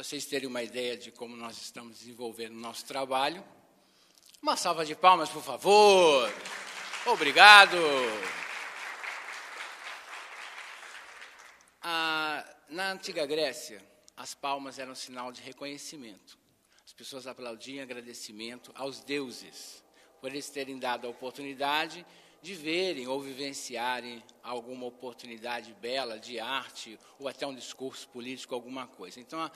vocês terem uma ideia de como nós estamos desenvolvendo o nosso trabalho. Uma salva de palmas, por favor. Obrigado. Na antiga Grécia, as palmas eram sinal de reconhecimento. As pessoas aplaudiam em agradecimento aos deuses por eles terem dado a oportunidade de verem ou vivenciarem alguma oportunidade bela de arte ou até um discurso político, alguma coisa. Então,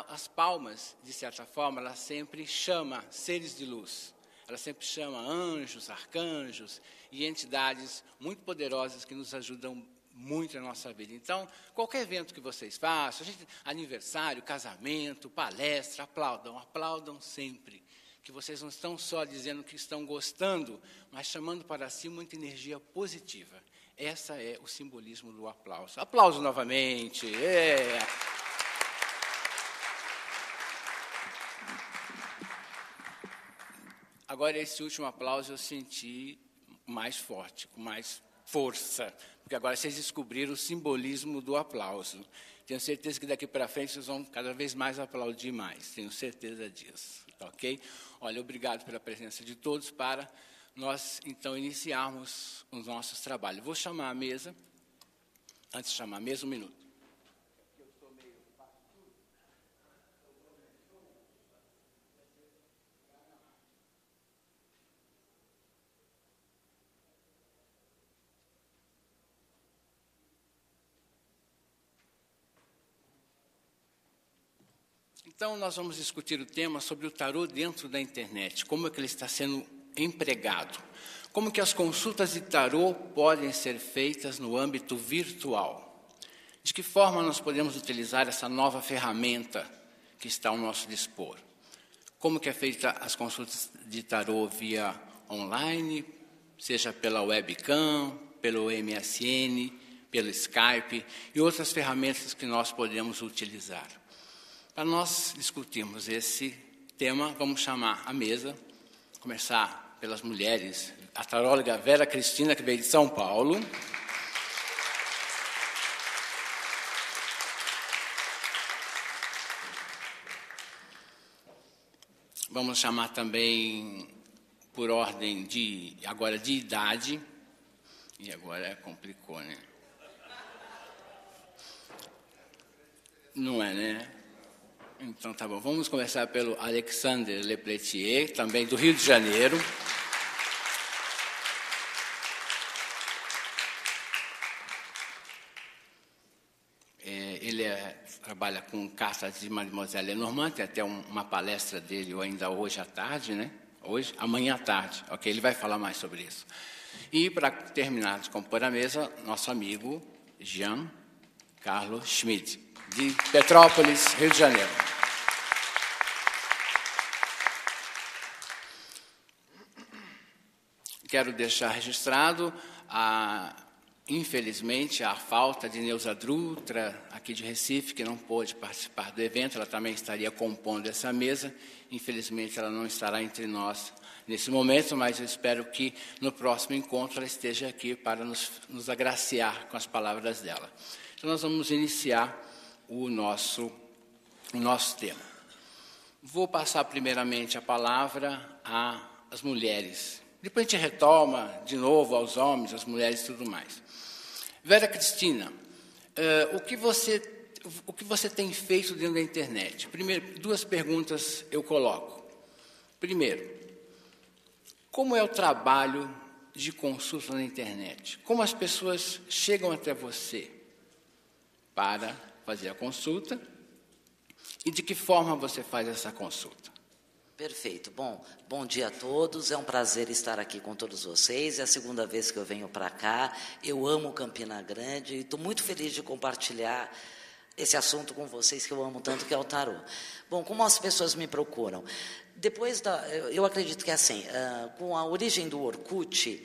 as palmas, de certa forma, ela sempre chama seres de luz. Ela sempre chama anjos, arcanjos e entidades muito poderosas que nos ajudam muito na nossa vida. Então, qualquer evento que vocês façam, aniversário, casamento, palestra, aplaudam sempre. Que vocês não estão só dizendo que estão gostando, mas chamando para si muita energia positiva. Esse é o simbolismo do aplauso. Aplauso novamente. Agora, esse último aplauso eu senti mais forte, com mais força, porque agora vocês descobriram o simbolismo do aplauso. Tenho certeza que daqui para frente vocês vão cada vez mais aplaudir mais, tenho certeza disso, tá ok? Olha, obrigado pela presença de todos para nós, então, iniciarmos os nossos trabalhos. Vou chamar a mesa, antes de chamar a mesa, um minuto. Então, nós vamos discutir o tema sobre o tarô dentro da internet, como é que ele está sendo empregado, como que as consultas de tarô podem ser feitas no âmbito virtual, de que forma nós podemos utilizar essa nova ferramenta que está ao nosso dispor, como que é feita as consultas de tarô via online, seja pela webcam, pelo MSN, pelo Skype e outras ferramentas que nós podemos utilizar. Para nós discutirmos esse tema, vamos chamar a mesa, começar pelas mulheres, a taróloga Vera Cristina, que veio de São Paulo. Vamos chamar também, por ordem de idade, e agora complicou, né? Não é, né? Então, tá bom. Vamos começar pelo Alexandre Lepletier, também do Rio de Janeiro. Ele trabalha com cartas de Mademoiselle Lenormand, tem até uma palestra dele ainda hoje à tarde, né? Amanhã à tarde, ok? Ele vai falar mais sobre isso. E, para terminar de compor a mesa, nosso amigo Jean Carlos Schmidt, de Petrópolis, Rio de Janeiro. Quero deixar registrado, infelizmente, a falta de Neuza Drutra, aqui de Recife, que não pôde participar do evento, ela também estaria compondo essa mesa. Infelizmente, ela não estará entre nós nesse momento, mas eu espero que no próximo encontro ela esteja aqui para nos agraciar com as palavras dela. Então, nós vamos iniciar o nosso tema. Vou passar primeiramente a palavra às mulheres. Depois a gente retoma de novo aos homens, às mulheres e tudo mais. Vera Cristina, o que você tem feito dentro da internet? Primeiro, duas perguntas eu coloco. Primeiro, como é o trabalho de consulta na internet? Como as pessoas chegam até você para fazer a consulta e de que forma você faz essa consulta? Perfeito. Bom dia a todos. É um prazer estar aqui com todos vocês. É a segunda vez que eu venho para cá. Eu amo Campina Grande e estou muito feliz de compartilhar esse assunto com vocês que eu amo tanto, que é o tarô. Bom, como as pessoas me procuram? Eu acredito que é assim, com a origem do Orkut,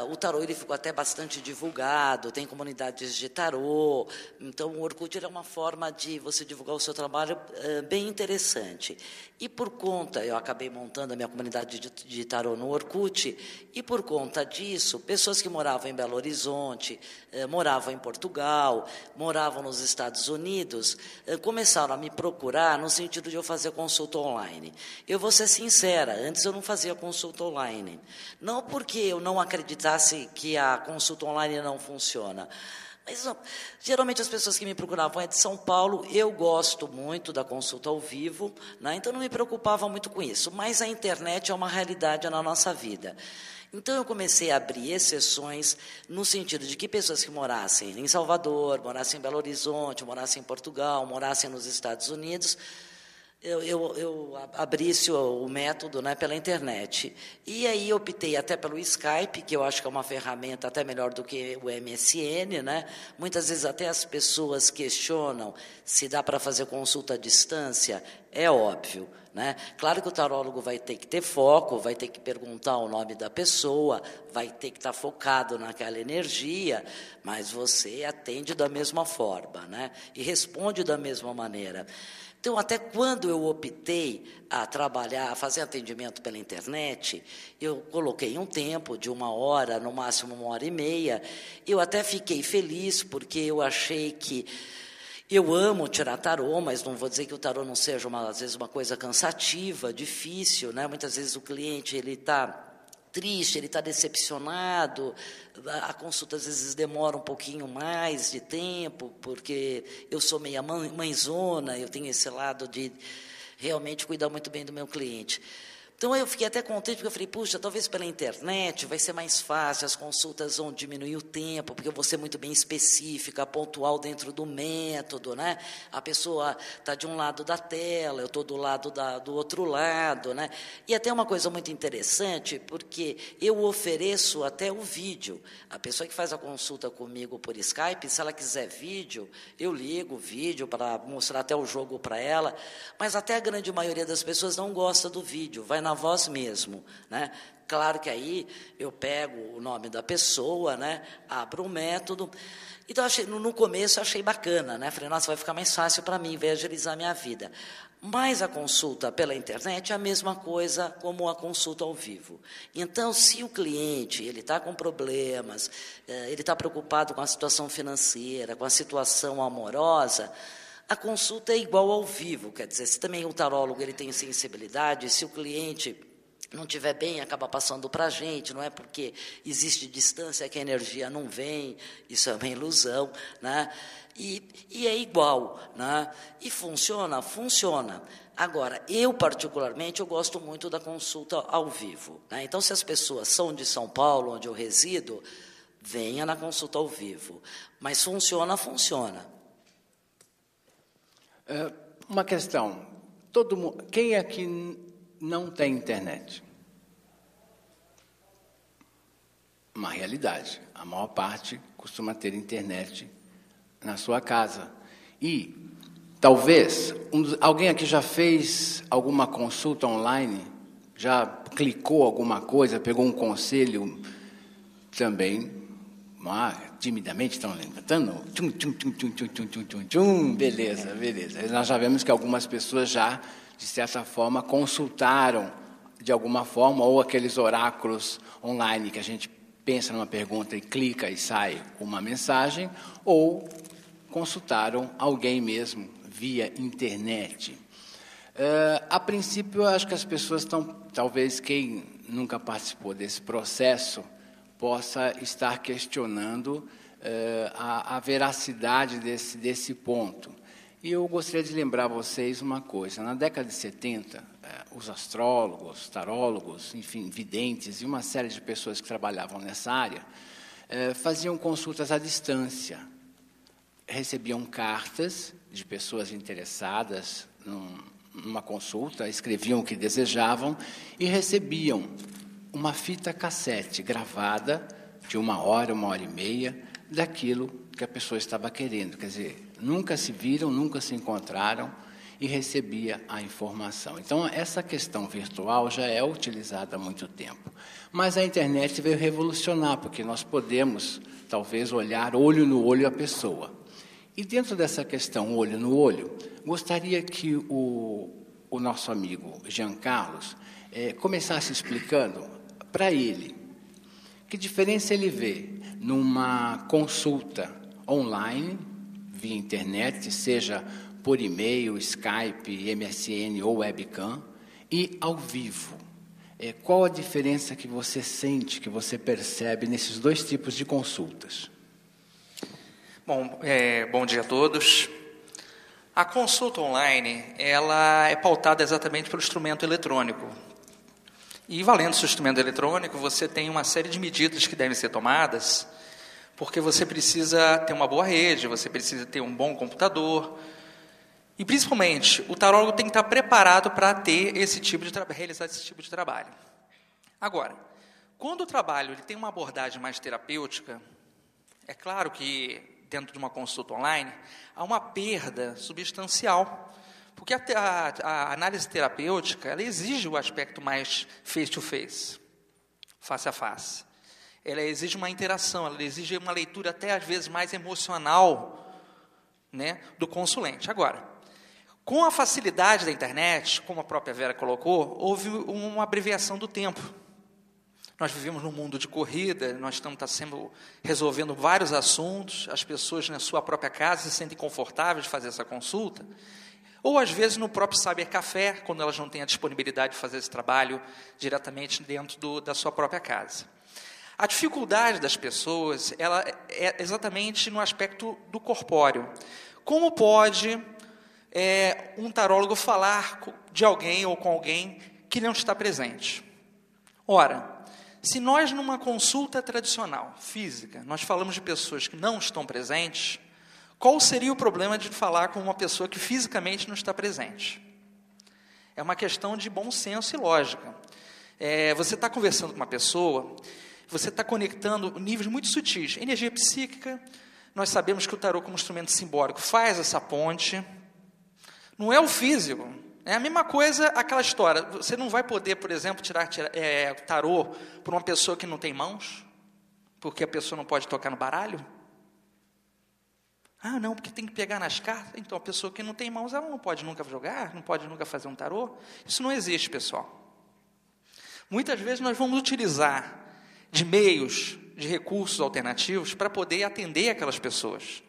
o tarô ele ficou até bastante divulgado, tem comunidades de tarô, então o Orkut era uma forma de você divulgar o seu trabalho bem interessante. E por conta, eu acabei montando a minha comunidade de tarô no Orkut, e por conta disso, pessoas que moravam em Belo Horizonte, moravam em Portugal, moravam nos Estados Unidos, começaram a me procurar no sentido de eu fazer consulta online. Eu vou ser sincera, antes eu não fazia consulta online. Não porque eu não acreditasse que a consulta online não funciona, mas geralmente as pessoas que me procuravam é de São Paulo, eu gosto muito da consulta ao vivo, né? Então não me preocupava muito com isso, mas a internet é uma realidade na nossa vida. Então eu comecei a abrir exceções no sentido de que pessoas que morassem em Salvador, morassem em Belo Horizonte, morassem em Portugal, morassem nos Estados Unidos, eu abrisse o método, né, pela internet. E aí optei até pelo Skype, que eu acho que é uma ferramenta até melhor do que o MSN, né? Muitas vezes até as pessoas questionam se dá para fazer consulta à distância, é óbvio, né? Claro que o tarólogo vai ter que ter foco, vai ter que perguntar o nome da pessoa, vai ter que estar focado naquela energia, mas você atende da mesma forma, né? E responde da mesma maneira. Então, até quando eu optei a trabalhar, a fazer atendimento pela internet, eu coloquei um tempo de 1 hora, no máximo 1h30. Eu até fiquei feliz, porque eu achei que eu amo tirar tarô, mas não vou dizer que o tarô não seja, às vezes, uma coisa cansativa, difícil, né? Muitas vezes o cliente está triste, ele está decepcionado, a consulta às vezes demora um pouquinho mais de tempo, porque eu sou meia mãezona, eu tenho esse lado de realmente cuidar muito bem do meu cliente. Então, eu fiquei até contente, porque eu falei, puxa, talvez pela internet vai ser mais fácil, as consultas vão diminuir o tempo, porque eu vou ser muito bem específica, pontual dentro do método, né? A pessoa está de um lado da tela, eu estou do lado do outro lado, né? E até uma coisa muito interessante, porque eu ofereço até o vídeo. A pessoa que faz a consulta comigo por Skype, se ela quiser vídeo, eu ligo o vídeo para mostrar até o jogo para ela, mas até a grande maioria das pessoas não gosta do vídeo, vai na voz mesmo, né? Claro que aí eu pego o nome da pessoa, né? Abro o método. Então, no começo eu achei bacana, né? Falei, nossa, vai ficar mais fácil para mim, vai agilizar a minha vida. Mas a consulta pela internet é a mesma coisa como a consulta ao vivo. Então, se o cliente ele está com problemas, ele está preocupado com a situação financeira, com a situação amorosa, a consulta é igual ao vivo, quer dizer, se também o tarólogo ele tem sensibilidade, se o cliente não estiver bem, acaba passando para a gente, não é porque existe distância que a energia não vem, isso é uma ilusão, né? E é igual, né? E funciona? Funciona. Agora, eu particularmente, eu gosto muito da consulta ao vivo, né? Então, se as pessoas são de São Paulo, onde eu resido, venha na consulta ao vivo. Mas funciona, funciona. Uma questão, quem aqui não tem internet? Uma realidade, a maior parte costuma ter internet na sua casa. E, talvez, alguém aqui já fez alguma consulta online? Já clicou alguma coisa, pegou um conselho também? Timidamente estão levantando, beleza. Nós já vemos que algumas pessoas já, de certa forma, consultaram de alguma forma, ou aqueles oráculos online que a gente pensa numa pergunta e clica e sai uma mensagem, ou consultaram alguém mesmo via internet. A princípio, eu acho que as pessoas estão, talvez quem nunca participou desse processo, possa estar questionando a veracidade desse ponto. E eu gostaria de lembrar a vocês uma coisa. Na década de 70, os astrólogos, tarólogos, enfim, videntes e uma série de pessoas que trabalhavam nessa área faziam consultas à distância. Recebiam cartas de pessoas interessadas numa consulta, escreviam o que desejavam e recebiam uma fita cassete gravada de 1 hora, 1h30, daquilo que a pessoa estava querendo. Quer dizer, nunca se viram, nunca se encontraram, e recebia a informação. Então, essa questão virtual já é utilizada há muito tempo. Mas a internet veio revolucionar, porque nós podemos, talvez, olhar olho no olho a pessoa. E dentro dessa questão olho no olho, gostaria que o nosso amigo Jean Carlos começasse explicando para ele que diferença ele vê numa consulta online, via internet, seja por e-mail, Skype, MSN ou webcam, e ao vivo. Qual a diferença que você sente, que você percebe nesses dois tipos de consultas? Bom dia a todos. A consulta online, ela é pautada exatamente pelo instrumento eletrônico. E valendo-se o instrumento eletrônico, você tem uma série de medidas que devem ser tomadas, porque você precisa ter uma boa rede, você precisa ter um bom computador. E, principalmente, o tarólogo tem que estar preparado para ter realizar esse tipo de trabalho. Agora, quando o trabalho ele tem uma abordagem mais terapêutica, é claro que, dentro de uma consulta online, há uma perda substancial. Porque a análise terapêutica, ela exige o aspecto mais face-to-face, face a face. Ela exige uma interação, ela exige uma leitura até, às vezes, mais emocional, né, do consulente. Agora, com a facilidade da internet, como a própria Vera colocou, houve uma abreviação do tempo. Nós vivemos num mundo de corrida, nós estamos resolvendo vários assuntos, as pessoas na sua própria casa se sentem confortáveis de fazer essa consulta, ou às vezes no próprio cybercafé, quando elas não têm a disponibilidade de fazer esse trabalho diretamente dentro da sua própria casa. A dificuldade das pessoas, ela é exatamente no aspecto do corpóreo. Como pode um tarólogo falar de alguém ou com alguém que não está presente? Ora, se nós numa consulta tradicional, física, nós falamos de pessoas que não estão presentes, qual seria o problema de falar com uma pessoa que fisicamente não está presente? É uma questão de bom senso e lógica. Você está conversando com uma pessoa, você está conectando níveis muito sutis. Energia psíquica, nós sabemos que o tarô como instrumento simbólico faz essa ponte. Não é o físico. É a mesma coisa, aquela história. Você não vai poder, por exemplo, tirar tarô por uma pessoa que não tem mãos, porque a pessoa não pode tocar no baralho. Ah, não, porque tem que pegar nas cartas. Então, a pessoa que não tem mãos, ela não pode nunca jogar, não pode nunca fazer um tarô. Isso não existe, pessoal. Muitas vezes nós vamos utilizar de meios, de recursos alternativos para poder atender aquelas pessoas.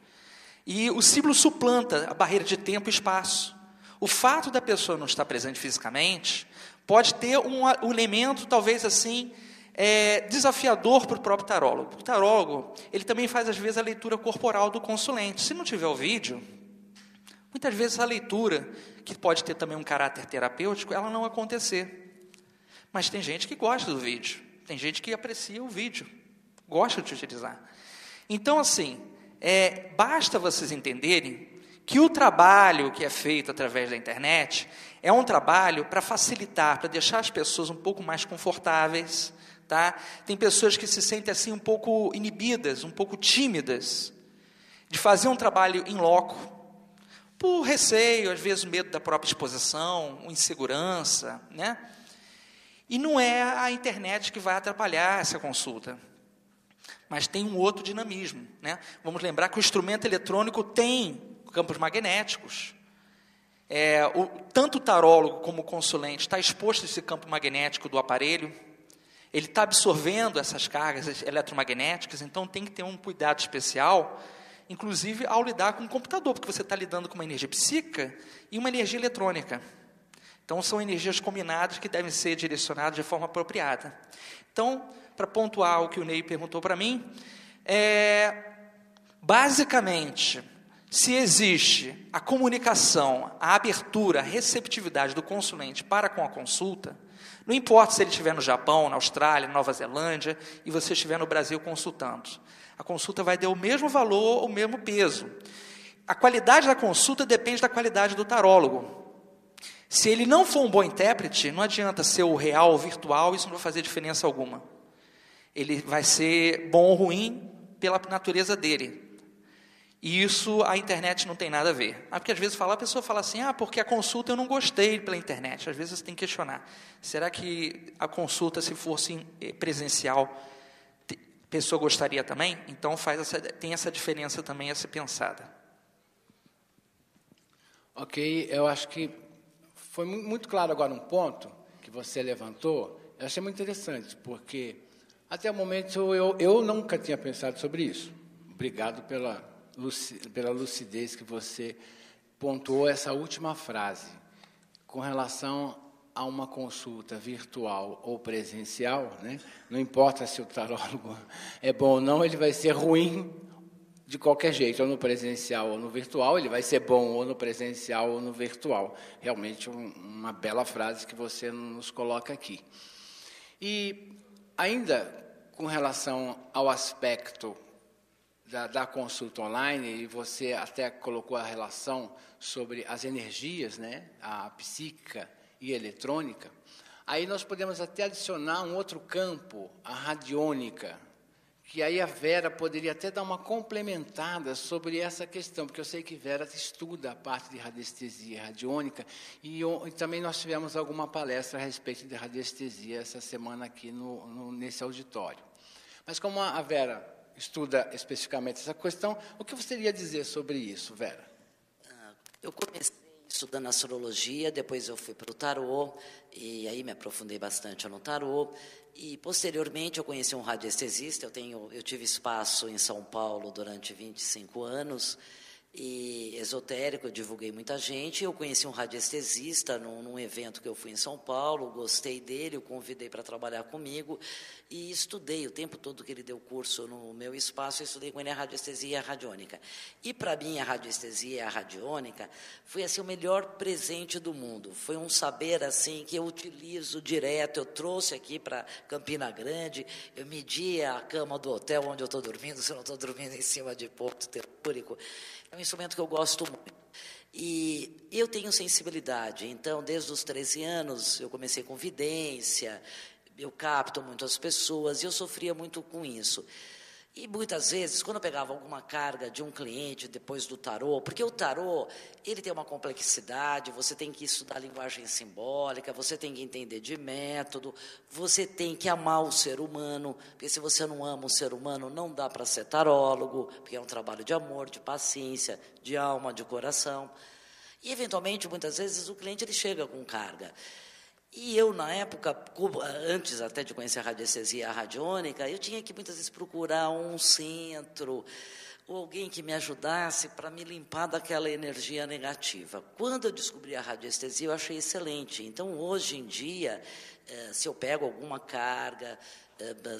E o símbolo suplanta a barreira de tempo e espaço. O fato da pessoa não estar presente fisicamente pode ter um elemento, talvez assim, desafiador para o próprio tarólogo. O tarólogo, ele também faz, às vezes, a leitura corporal do consulente. Se não tiver o vídeo, muitas vezes a leitura, que pode ter também um caráter terapêutico, ela não acontecer. Mas tem gente que gosta do vídeo, tem gente que aprecia o vídeo, gosta de utilizar. Então, assim, basta vocês entenderem que o trabalho que é feito através da internet é um trabalho para facilitar, para deixar as pessoas um pouco mais confortáveis. Tá? Tem pessoas que se sentem assim um pouco inibidas, um pouco tímidas, de fazer um trabalho in loco, por receio, às vezes medo da própria exposição, insegurança, né? E não é a internet que vai atrapalhar essa consulta, mas tem um outro dinamismo, né? Vamos lembrar que o instrumento eletrônico tem campos magnéticos. Tanto o tarólogo como o consulente está exposto a esse campo magnético do aparelho. Ele está absorvendo essas cargas eletromagnéticas, então tem que ter um cuidado especial, inclusive ao lidar com o computador, porque você está lidando com uma energia psíquica e uma energia eletrônica. Então, são energias combinadas que devem ser direcionadas de forma apropriada. Então, para pontuar o que o Ney perguntou para mim, basicamente, se existe a comunicação, a abertura, a receptividade do consulente para com a consulta, não importa se ele estiver no Japão, na Austrália, na Nova Zelândia, e você estiver no Brasil consultando. A consulta vai ter o mesmo valor, o mesmo peso. A qualidade da consulta depende da qualidade do tarólogo. Se ele não for um bom intérprete, não adianta ser o real ou virtual, isso não vai fazer diferença alguma. Ele vai ser bom ou ruim pela natureza dele. E isso a internet não tem nada a ver. Porque às vezes a pessoa fala assim, porque a consulta eu não gostei pela internet. Às vezes você tem que questionar. Será que a consulta, se fosse presencial, a pessoa gostaria também? Então tem essa diferença também a ser pensada. Ok, eu acho que foi muito claro agora um ponto que você levantou. Eu achei muito interessante, porque até o momento eu nunca tinha pensado sobre isso. Obrigado pela lucidez que você pontuou essa última frase. Com relação a uma consulta virtual ou presencial, né? Não importa se o tarólogo é bom ou não, ele vai ser ruim de qualquer jeito, ou no presencial ou no virtual, ele vai ser bom ou no presencial ou no virtual. Realmente uma bela frase que você nos coloca aqui. E ainda com relação ao aspecto da consulta online, e você até colocou a relação sobre as energias, né, a psíquica e eletrônica, aí nós podemos até adicionar um outro campo, a radiônica, que aí a Vera poderia até dar uma complementada sobre essa questão, porque eu sei que Vera estuda a parte de radiestesia radiônica, e também nós tivemos alguma palestra a respeito de radiestesia essa semana aqui nesse auditório. Mas como a Vera estuda especificamente essa questão, o que você iria dizer sobre isso, Vera? Eu comecei estudando astrologia, depois eu fui para o tarô, e aí me aprofundei bastante no tarô, e posteriormente eu conheci um radiestesista. Eu tive espaço em São Paulo durante 25 anos, e esotérico, eu divulguei muita gente. Eu conheci um radiestesista num evento que eu fui em São Paulo, gostei dele, o convidei para trabalhar comigo e estudei o tempo todo que ele deu curso no meu espaço. Eu estudei com ele a radiestesia e a radiônica. E para mim a radiestesia e a radiônica foi assim o melhor presente do mundo. Foi um saber assim que eu utilizo direto. Eu trouxe aqui para Campina Grande, eu medi a cama do hotel onde eu estou dormindo, se eu não estou dormindo em cima de ponto telúrico. É um instrumento que eu gosto muito. E eu tenho sensibilidade, então, desde os 13 anos, eu comecei com vidência, eu capto muito as pessoas, e eu sofria muito com isso. E muitas vezes, quando eu pegava alguma carga de um cliente depois do tarô, porque o tarô, ele tem uma complexidade, você tem que estudar linguagem simbólica, você tem que entender de método, você tem que amar o ser humano, porque se você não ama o ser humano, não dá para ser tarólogo, porque é um trabalho de amor, de paciência, de alma, de coração. E, eventualmente, muitas vezes, o cliente ele chega com carga. E eu, na época, antes até de conhecer a radiestesia e a radiônica, eu tinha que muitas vezes procurar um centro, ou alguém que me ajudasse para me limpar daquela energia negativa. Quando eu descobri a radiestesia, eu achei excelente. Então, hoje em dia, se eu pego alguma carga,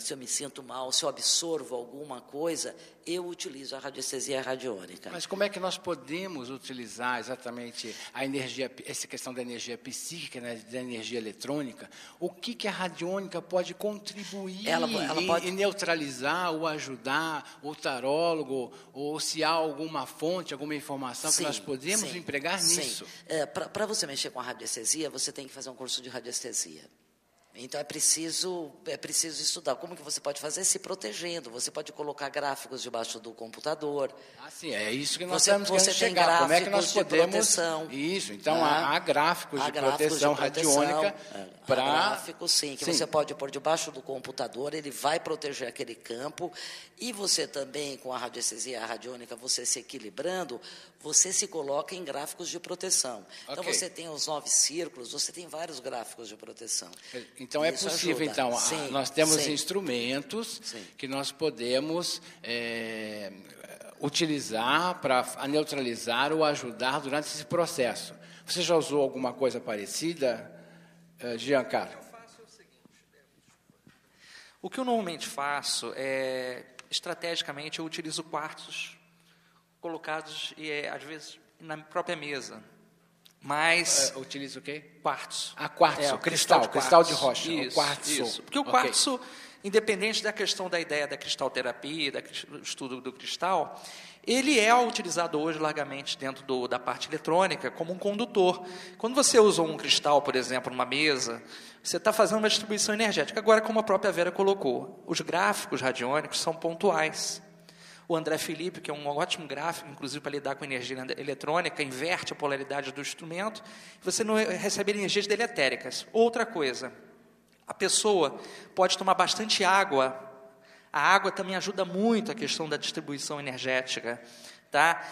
se eu me sinto mal, se eu absorvo alguma coisa, eu utilizo a radiestesia e a radiônica. Mas como é que nós podemos utilizar exatamente a energia, essa questão da energia psíquica, né, da energia eletrônica? O que a radiônica pode contribuir ela pode... em neutralizar ou ajudar o tarólogo, ou se há alguma fonte, alguma informação que nós podemos empregar nisso? Para você mexer com a radiestesia, você tem que fazer um curso de radiestesia. Então, é preciso estudar. Como que você pode fazer? Se protegendo. Você pode colocar gráficos debaixo do computador. Sim, é isso que nós estamos querendo chegar. Como é que nós podemos... Proteção. Isso, então há gráficos de proteção radiônica para... Gráficos, sim, que você pode pôr debaixo do computador, ele vai proteger aquele campo, e você também, com a radiestesia e a radiônica, você se equilibrando, você se coloca em gráficos de proteção. Então, você tem os 9 círculos, você tem vários gráficos de proteção. Então, é possível, então, nós temos instrumentos que nós podemos utilizar para neutralizar ou ajudar durante esse processo. Você já usou alguma coisa parecida, Giancarlo? O que eu normalmente faço estrategicamente, eu utilizo quartzos colocados, às vezes, na própria mesa. Mas... utiliza o quê? Quartzo. Quartzo, cristal de rocha. Isso, quartzo. Isso. Porque o quartzo, independente da questão da ideia da cristalterapia, do estudo do cristal, ele é utilizado hoje largamente dentro da parte eletrônica como um condutor. Quando você usa um cristal, por exemplo, numa mesa, você está fazendo uma distribuição energética. Agora, como a própria Vera colocou, os gráficos radiônicos são pontuais. O André Felipe, que é um ótimo gráfico, inclusive para lidar com energia eletrônica, inverte a polaridade do instrumento, você não recebe energias deletéricas. Outra coisa, a pessoa pode tomar bastante água. A água também ajuda muito a questão da distribuição energética. Tá?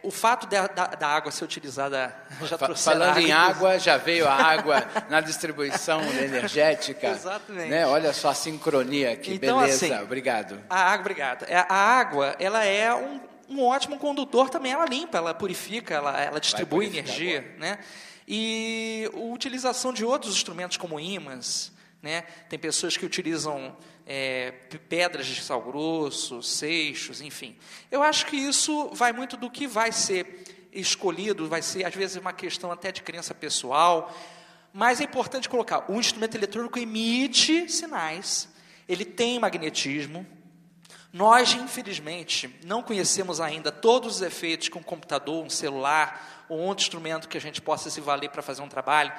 O fato da água ser utilizada... Falando em água, já veio a água na distribuição energética. Exatamente. Né? Olha só a sincronia aqui, então, beleza, assim, obrigado. Obrigado. A água, ela é um ótimo condutor também, ela limpa, ela purifica, ela distribui energia. Né? E a utilização de outros instrumentos como ímãs, né? Tem pessoas que utilizam pedras de sal grosso, seixos, enfim. Eu acho que isso vai muito do que vai ser escolhido, vai ser, às vezes, uma questão até de crença pessoal, mas é importante colocar, o instrumento eletrônico emite sinais, ele tem magnetismo. Nós, infelizmente, não conhecemos ainda todos os efeitos que um computador, um celular, ou outro instrumento que a gente possa se valer para fazer um trabalho.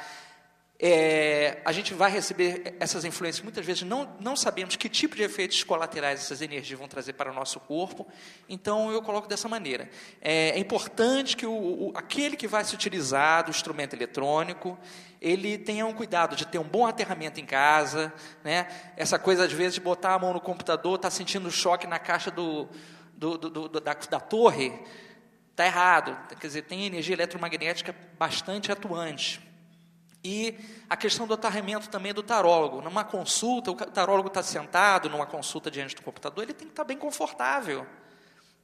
A gente vai receber essas influências, muitas vezes não sabemos que tipo de efeitos colaterais essas energias vão trazer para o nosso corpo, então eu coloco dessa maneira. É importante que aquele que vai se utilizar do instrumento eletrônico, ele tenha um cuidado de ter um bom aterramento em casa, né? Essa coisa, às vezes, de botar a mão no computador, está sentindo choque na caixa da torre, está errado, quer dizer, tem energia eletromagnética bastante atuante. E a questão do aterramento também do tarólogo. Numa consulta, o tarólogo está sentado numa consulta diante do computador, ele tem que estar bem confortável.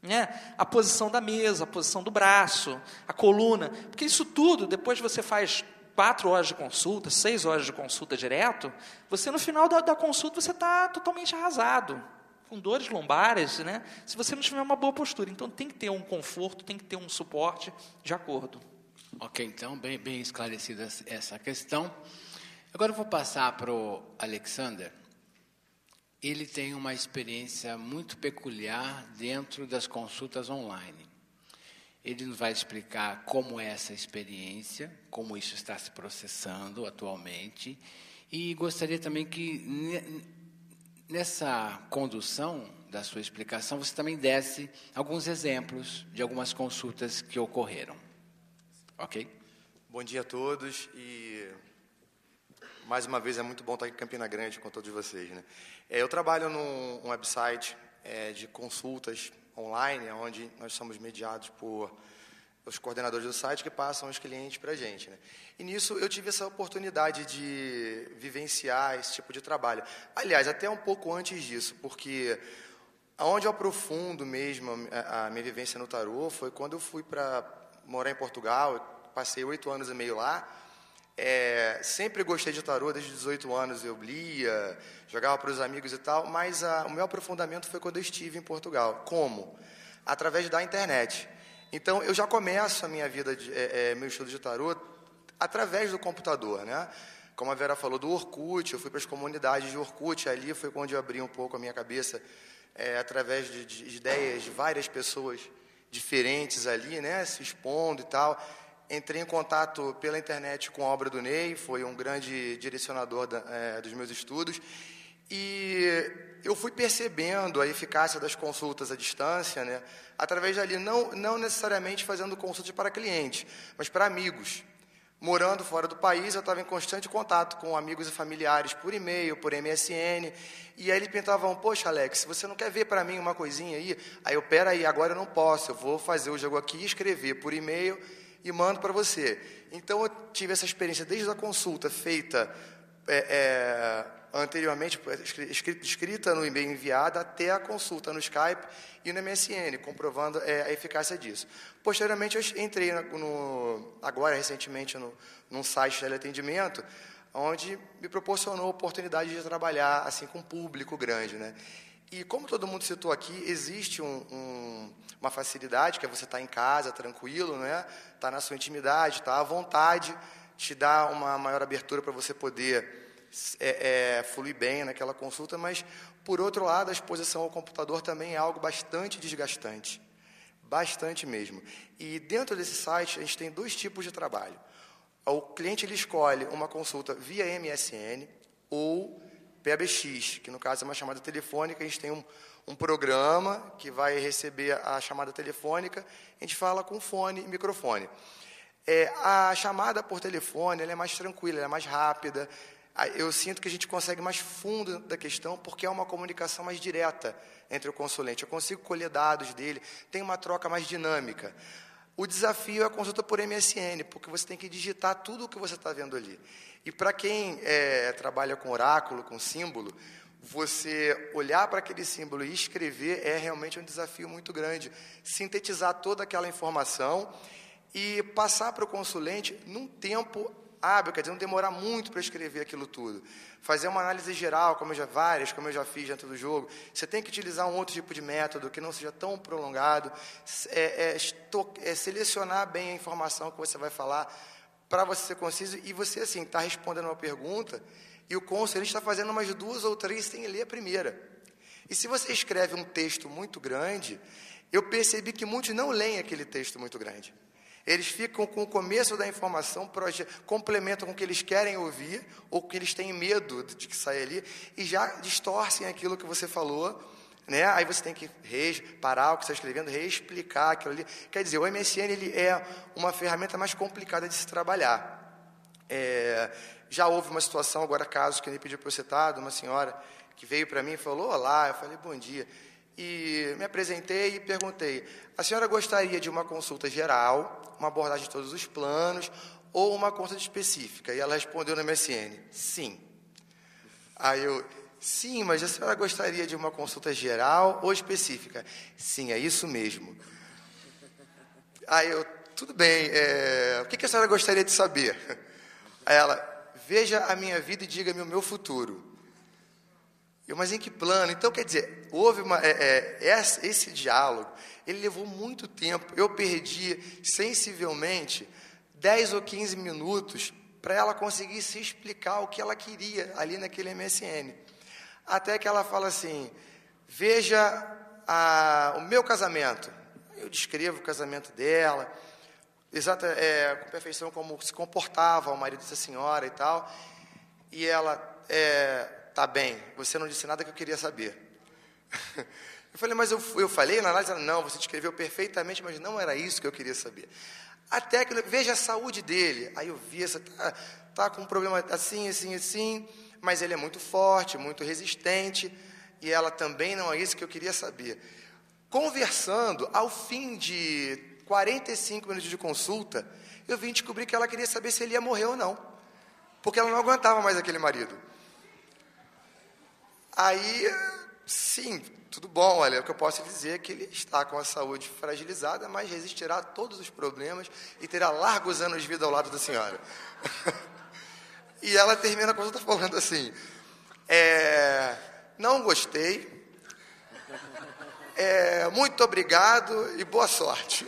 Né? A posição da mesa, a posição do braço, a coluna. Porque isso tudo, depois você faz 4 horas de consulta, 6 horas de consulta direto, você no final da consulta você está totalmente arrasado, com dores lombares, né? Se você não tiver uma boa postura. Então tem que ter um conforto, tem que ter um suporte de acordo. Ok, então, bem esclarecida essa questão. Agora eu vou passar para o Alexander. Ele tem uma experiência muito peculiar dentro das consultas online. Ele nos vai explicar como é essa experiência, como isso está se processando atualmente, e gostaria também que, nessa condução da sua explicação, você também desse alguns exemplos de algumas consultas que ocorreram. Ok? Bom dia a todos e mais uma vez é muito bom estar aqui em Campina Grande com todos vocês, né? Eu trabalho num website de consultas online, onde nós somos mediados por os coordenadores do site que passam os clientes para a gente, né? E nisso eu tive essa oportunidade de vivenciar esse tipo de trabalho. Aliás, até um pouco antes disso, porque onde eu aprofundo mesmo a minha vivência no tarô foi quando eu fui para morar em Portugal. Eu passei 8 anos e meio lá. Sempre gostei de tarô, desde os 18 anos eu lia, jogava para os amigos e tal, mas o meu aprofundamento foi quando eu estive em Portugal. Como? Através da internet. Então, eu já começo a minha vida, meu estudo de tarô, através do computador, né? Como a Vera falou, do Orkut, eu fui para as comunidades de Orkut, ali foi quando eu abri um pouco a minha cabeça, através de ideias de várias pessoas diferentes ali, né, se expondo e tal. Entrei em contato pela internet com a obra do Ney, foi um grande direcionador dos meus estudos, e eu fui percebendo a eficácia das consultas à distância, né, através dali, não necessariamente fazendo consultas para clientes, mas para amigos. Morando fora do país, eu estava em constante contato com amigos e familiares por e-mail, por MSN, e aí eles pensavam: poxa, Alex, você não quer ver para mim uma coisinha aí? Aí eu, peraí, agora eu não posso, eu vou fazer o jogo aqui, escrever por e-mail e mando para você. Então, eu tive essa experiência desde a consulta feita anteriormente, escrita no e-mail enviada, até a consulta no Skype e no MSN, comprovando a eficácia disso. Posteriormente, eu entrei agora, recentemente, num site de teleatendimento, onde me proporcionou a oportunidade de trabalhar assim, com um público grande, né? E como todo mundo citou aqui, existe uma facilidade, que é você estar em casa, tranquilo, né? Estar na sua intimidade, estar à vontade, te dá uma maior abertura para você poder fluir bem naquela consulta, mas, por outro lado, a exposição ao computador também é algo bastante desgastante, bastante mesmo. E dentro desse site, a gente tem 2 tipos de trabalho. O cliente ele escolhe uma consulta via MSN ou PABX, que no caso é uma chamada telefônica. A gente tem um programa que vai receber a chamada telefônica, a gente fala com fone e microfone. A chamada por telefone ela é mais tranquila, ela é mais rápida. Eu sinto que a gente consegue mais fundo da questão, porque é uma comunicação mais direta entre o consulente. Eu consigo colher dados dele, tem uma troca mais dinâmica. O desafio é a consulta por MSN, porque você tem que digitar tudo o que você está vendo ali. E para quem trabalha com oráculo, com símbolo, você olhar para aquele símbolo e escrever é realmente um desafio muito grande. Sintetizar toda aquela informação e passar para o consulente num tempo hábil, quer dizer, não demorar muito para escrever aquilo tudo. Fazer uma análise geral, como eu já fiz dentro do jogo. Você tem que utilizar um outro tipo de método que não seja tão prolongado. Selecionar bem a informação que você vai falar para você ser conciso. E você, assim, está respondendo uma pergunta e o consulente está fazendo umas 2 ou 3 sem ler a primeira. E se você escreve um texto muito grande, eu percebi que muitos não leem aquele texto muito grande. Eles ficam com o começo da informação, complementam com o que eles querem ouvir, ou que eles têm medo de que saia ali, e já distorcem aquilo que você falou, né? Aí você tem que parar o que você está escrevendo, reexplicar aquilo ali. Quer dizer, o MSN ele é uma ferramenta mais complicada de se trabalhar. Já houve uma situação, agora caso que ele pediu para eu citar, de uma senhora que veio para mim e falou, olá, eu falei, bom dia. E me apresentei e perguntei, a senhora gostaria de uma consulta geral, uma abordagem de todos os planos, ou uma consulta específica? E ela respondeu no MSN, sim. Aí eu, sim, mas a senhora gostaria de uma consulta geral ou específica? Sim, é isso mesmo. Aí eu, tudo bem, o que a senhora gostaria de saber? Aí ela, veja a minha vida e diga-me o meu futuro. Eu, mas em que plano? Então, quer dizer, houve esse diálogo, ele levou muito tempo. Eu perdi, sensivelmente, 10 ou 15 minutos para ela conseguir se explicar o que ela queria ali naquele MSN. Até que ela fala assim, veja o meu casamento. Eu descrevo o casamento dela, com perfeição como se comportava o marido dessa senhora e tal. E ela... tá bem, você não disse nada que eu queria saber. Eu falei, mas eu falei na análise? Não, você descreveu perfeitamente, mas não era isso que eu queria saber. Até que, veja a saúde dele. Aí eu vi, tá com um problema assim, assim, assim, mas ele é muito forte, muito resistente, e ela também não é isso que eu queria saber. Conversando, ao fim de 45 minutos de consulta, eu vim descobrir que ela queria saber se ele ia morrer ou não, porque ela não aguentava mais aquele marido. Aí, sim, tudo bom, olha, o que eu posso dizer é que ele está com a saúde fragilizada, mas resistirá a todos os problemas e terá largos anos de vida ao lado da senhora. E ela termina a consulta falando assim, não gostei, muito obrigado e boa sorte.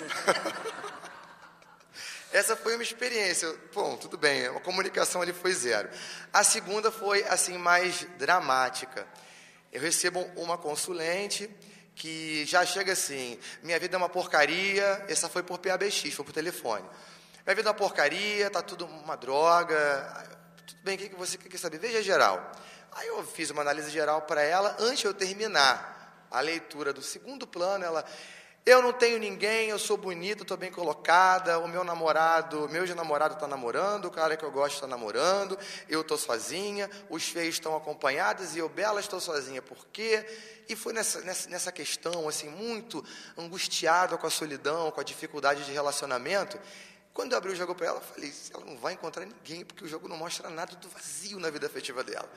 Essa foi uma experiência. Bom, tudo bem, a comunicação ali foi 0. A segunda foi, assim, mais dramática. Eu recebo uma consulente que já chega assim, minha vida é uma porcaria, essa foi por PABX, foi por telefone. Minha vida é uma porcaria, tá tudo uma droga, tudo bem, o que você quer saber? Veja geral. Aí eu fiz uma análise geral para ela, antes de eu terminar a leitura do segundo plano, ela... Eu não tenho ninguém, eu sou bonita, estou bem colocada, meu ex-namorado está namorando, o cara que eu gosto está namorando, eu estou sozinha, os feios estão acompanhados e eu, bela, estou sozinha. Por quê? E foi nessa questão, assim, muito angustiada com a solidão, com a dificuldade de relacionamento. Quando eu abri o jogo para ela, eu falei, ela não vai encontrar ninguém, porque o jogo não mostra nada do vazio na vida afetiva dela.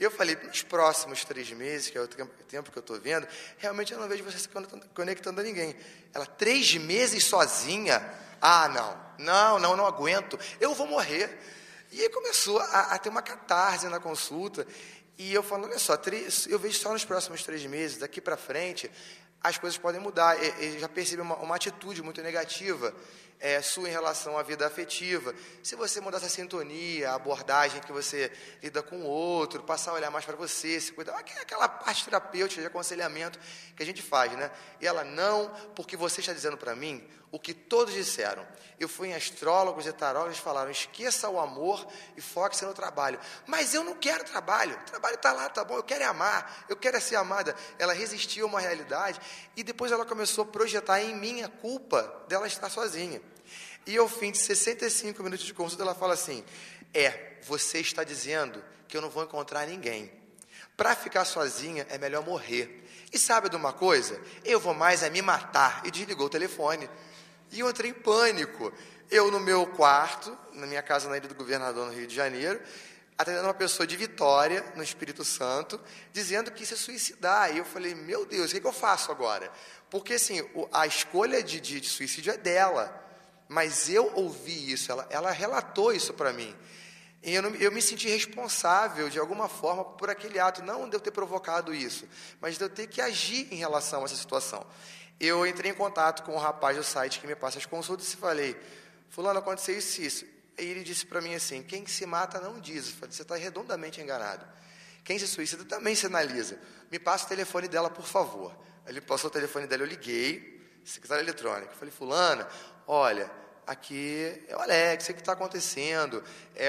E eu falei, nos próximos 3 meses, que é o tempo que eu estou vendo, realmente eu não vejo você se conectando a ninguém. Ela, 3 meses sozinha? Ah, não aguento, eu vou morrer. E aí começou a ter uma catarse na consulta, e eu falo, olha só, eu vejo só nos próximos 3 meses, daqui para frente, as coisas podem mudar. Eu já percebi uma atitude muito negativa sua em relação à vida afetiva. Se você mudar essa sintonia, a abordagem que você lida com o outro, passar a olhar mais para você, se cuidar, aquela parte terapêutica de aconselhamento que a gente faz, né? E ela, não, porque você está dizendo para mim o que todos disseram. Eu fui em astrólogos e tarólogos, falaram, esqueça o amor e foque-se no trabalho. Mas eu não quero trabalho, o trabalho está lá, tá bom, eu quero amar, eu quero ser amada. Ela resistiu a uma realidade e depois ela começou a projetar em mim a culpa dela estar sozinha. E ao fim de 65 minutos de consulta, ela fala assim, você está dizendo que eu não vou encontrar ninguém. Para ficar sozinha é melhor morrer. E sabe de uma coisa? Eu vou mais me matar. E desligou o telefone. E eu entrei em pânico. Eu no meu quarto, na minha casa na Ilha do Governador, no Rio de Janeiro, atendendo uma pessoa de Vitória, no Espírito Santo, dizendo que ia se suicidar. E eu falei, meu Deus, o que eu faço agora? Porque assim, a escolha de suicídio é dela. Mas eu ouvi isso, ela relatou isso para mim. E eu me senti responsável, de alguma forma, por aquele ato, não de eu ter provocado isso, mas de eu ter que agir em relação a essa situação. Eu entrei em contato com o rapaz do site que me passa as consultas e falei, fulano, aconteceu isso e isso. E ele disse para mim assim, quem se mata não diz. Eu falei, você está redondamente enganado. Quem se suicida também sinaliza. Me passa o telefone dela, por favor. Ele passou o telefone dela, eu liguei, secretária eletrônica. Eu falei, fulana, olha, aqui é o Alex, o que está acontecendo?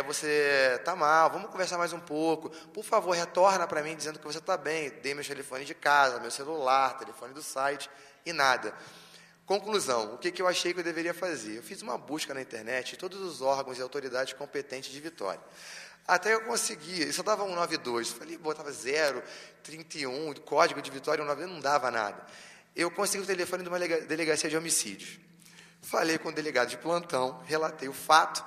Você está mal, vamos conversar mais um pouco. Por favor, retorna para mim dizendo que você está bem. Dei meu telefone de casa, meu celular, telefone do site e nada. Conclusão, o que eu achei que eu deveria fazer? Eu fiz uma busca na internet de todos os órgãos e autoridades competentes de Vitória. Até eu consegui, isso dava 192, falei, botava 031, código de Vitória 192, não dava nada. Eu consegui o telefone de uma delegacia de homicídios. Falei com o delegado de plantão, relatei o fato,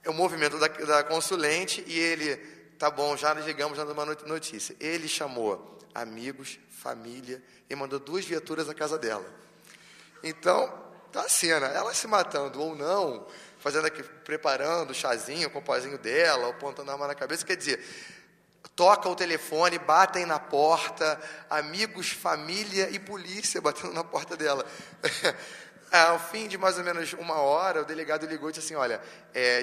o movimento da consulente, e ele, tá bom, já ligamos, já damos uma notícia. Ele chamou amigos, família, e mandou 2 viaturas à casa dela. Então, tá a cena, ela se matando ou não, fazendo aqui, preparando o chazinho com o pozinho dela, ou pontando a mão na cabeça, quer dizer, toca o telefone, batem na porta, amigos, família e polícia batendo na porta dela. Ao fim de mais ou menos 1 hora, o delegado ligou e disse assim, olha,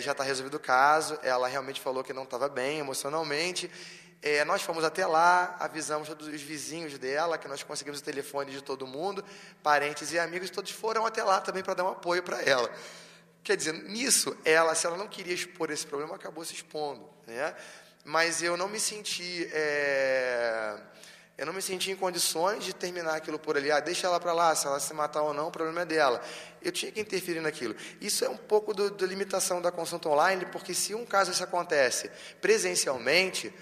já está resolvido o caso, ela realmente falou que não estava bem emocionalmente, nós fomos até lá, avisamos todos os vizinhos dela, que nós conseguimos o telefone de todo mundo, parentes e amigos, todos foram até lá também para dar um apoio para ela. Quer dizer, nisso, se ela não queria expor esse problema, acabou se expondo, né? Mas eu não me senti... Eu não me senti em condições de terminar aquilo por ali. Deixa ela para lá, se ela se matar ou não, o problema é dela. Eu tinha que interferir naquilo. Isso é um pouco da limitação da consulta online, porque se um caso isso acontece presencialmente,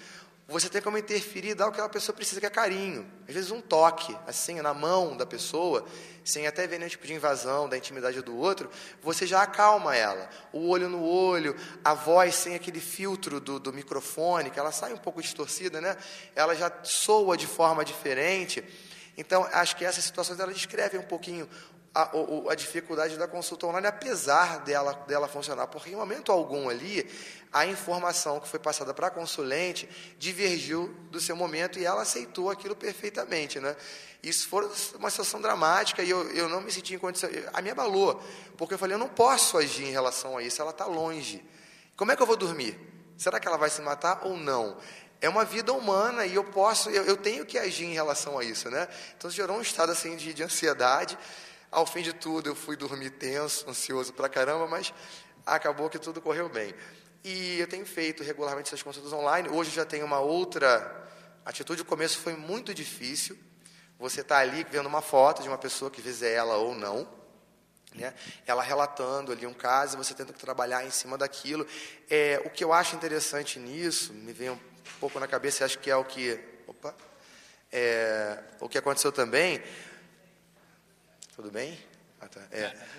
você tem como interferir e dar o que aquela pessoa precisa, que é carinho. Às vezes um toque, assim, na mão da pessoa, sem até ver nenhum tipo de invasão da intimidade do outro, você já acalma ela. O olho no olho, a voz sem aquele filtro do microfone, que ela sai um pouco distorcida, né? Ela já soa de forma diferente. Então, acho que essas situações ela descrevem um pouquinho a dificuldade da consulta online, apesar dela funcionar, porque em momento algum ali, a informação que foi passada para a consulente divergiu do seu momento e ela aceitou aquilo perfeitamente, né? Isso foi uma situação dramática e eu não me senti em condição, a me abalou, porque eu falei, eu não posso agir em relação a isso, ela está longe. Como é que eu vou dormir? Será que ela vai se matar ou não? É uma vida humana e eu tenho que agir em relação a isso, né? Então, gerou um estado assim de ansiedade. Ao fim de tudo, eu fui dormir tenso, ansioso pra caramba, mas acabou que tudo correu bem. E eu tenho feito regularmente essas consultas online. Hoje já tenho uma outra atitude. O começo foi muito difícil. Você está ali vendo uma foto de uma pessoa que vê ela ou não, né? Ela relatando ali um caso, você tenta trabalhar em cima daquilo. O que eu acho interessante nisso, me vem um pouco na cabeça, acho que é o que aconteceu também. Tudo bem? Tá. Tudo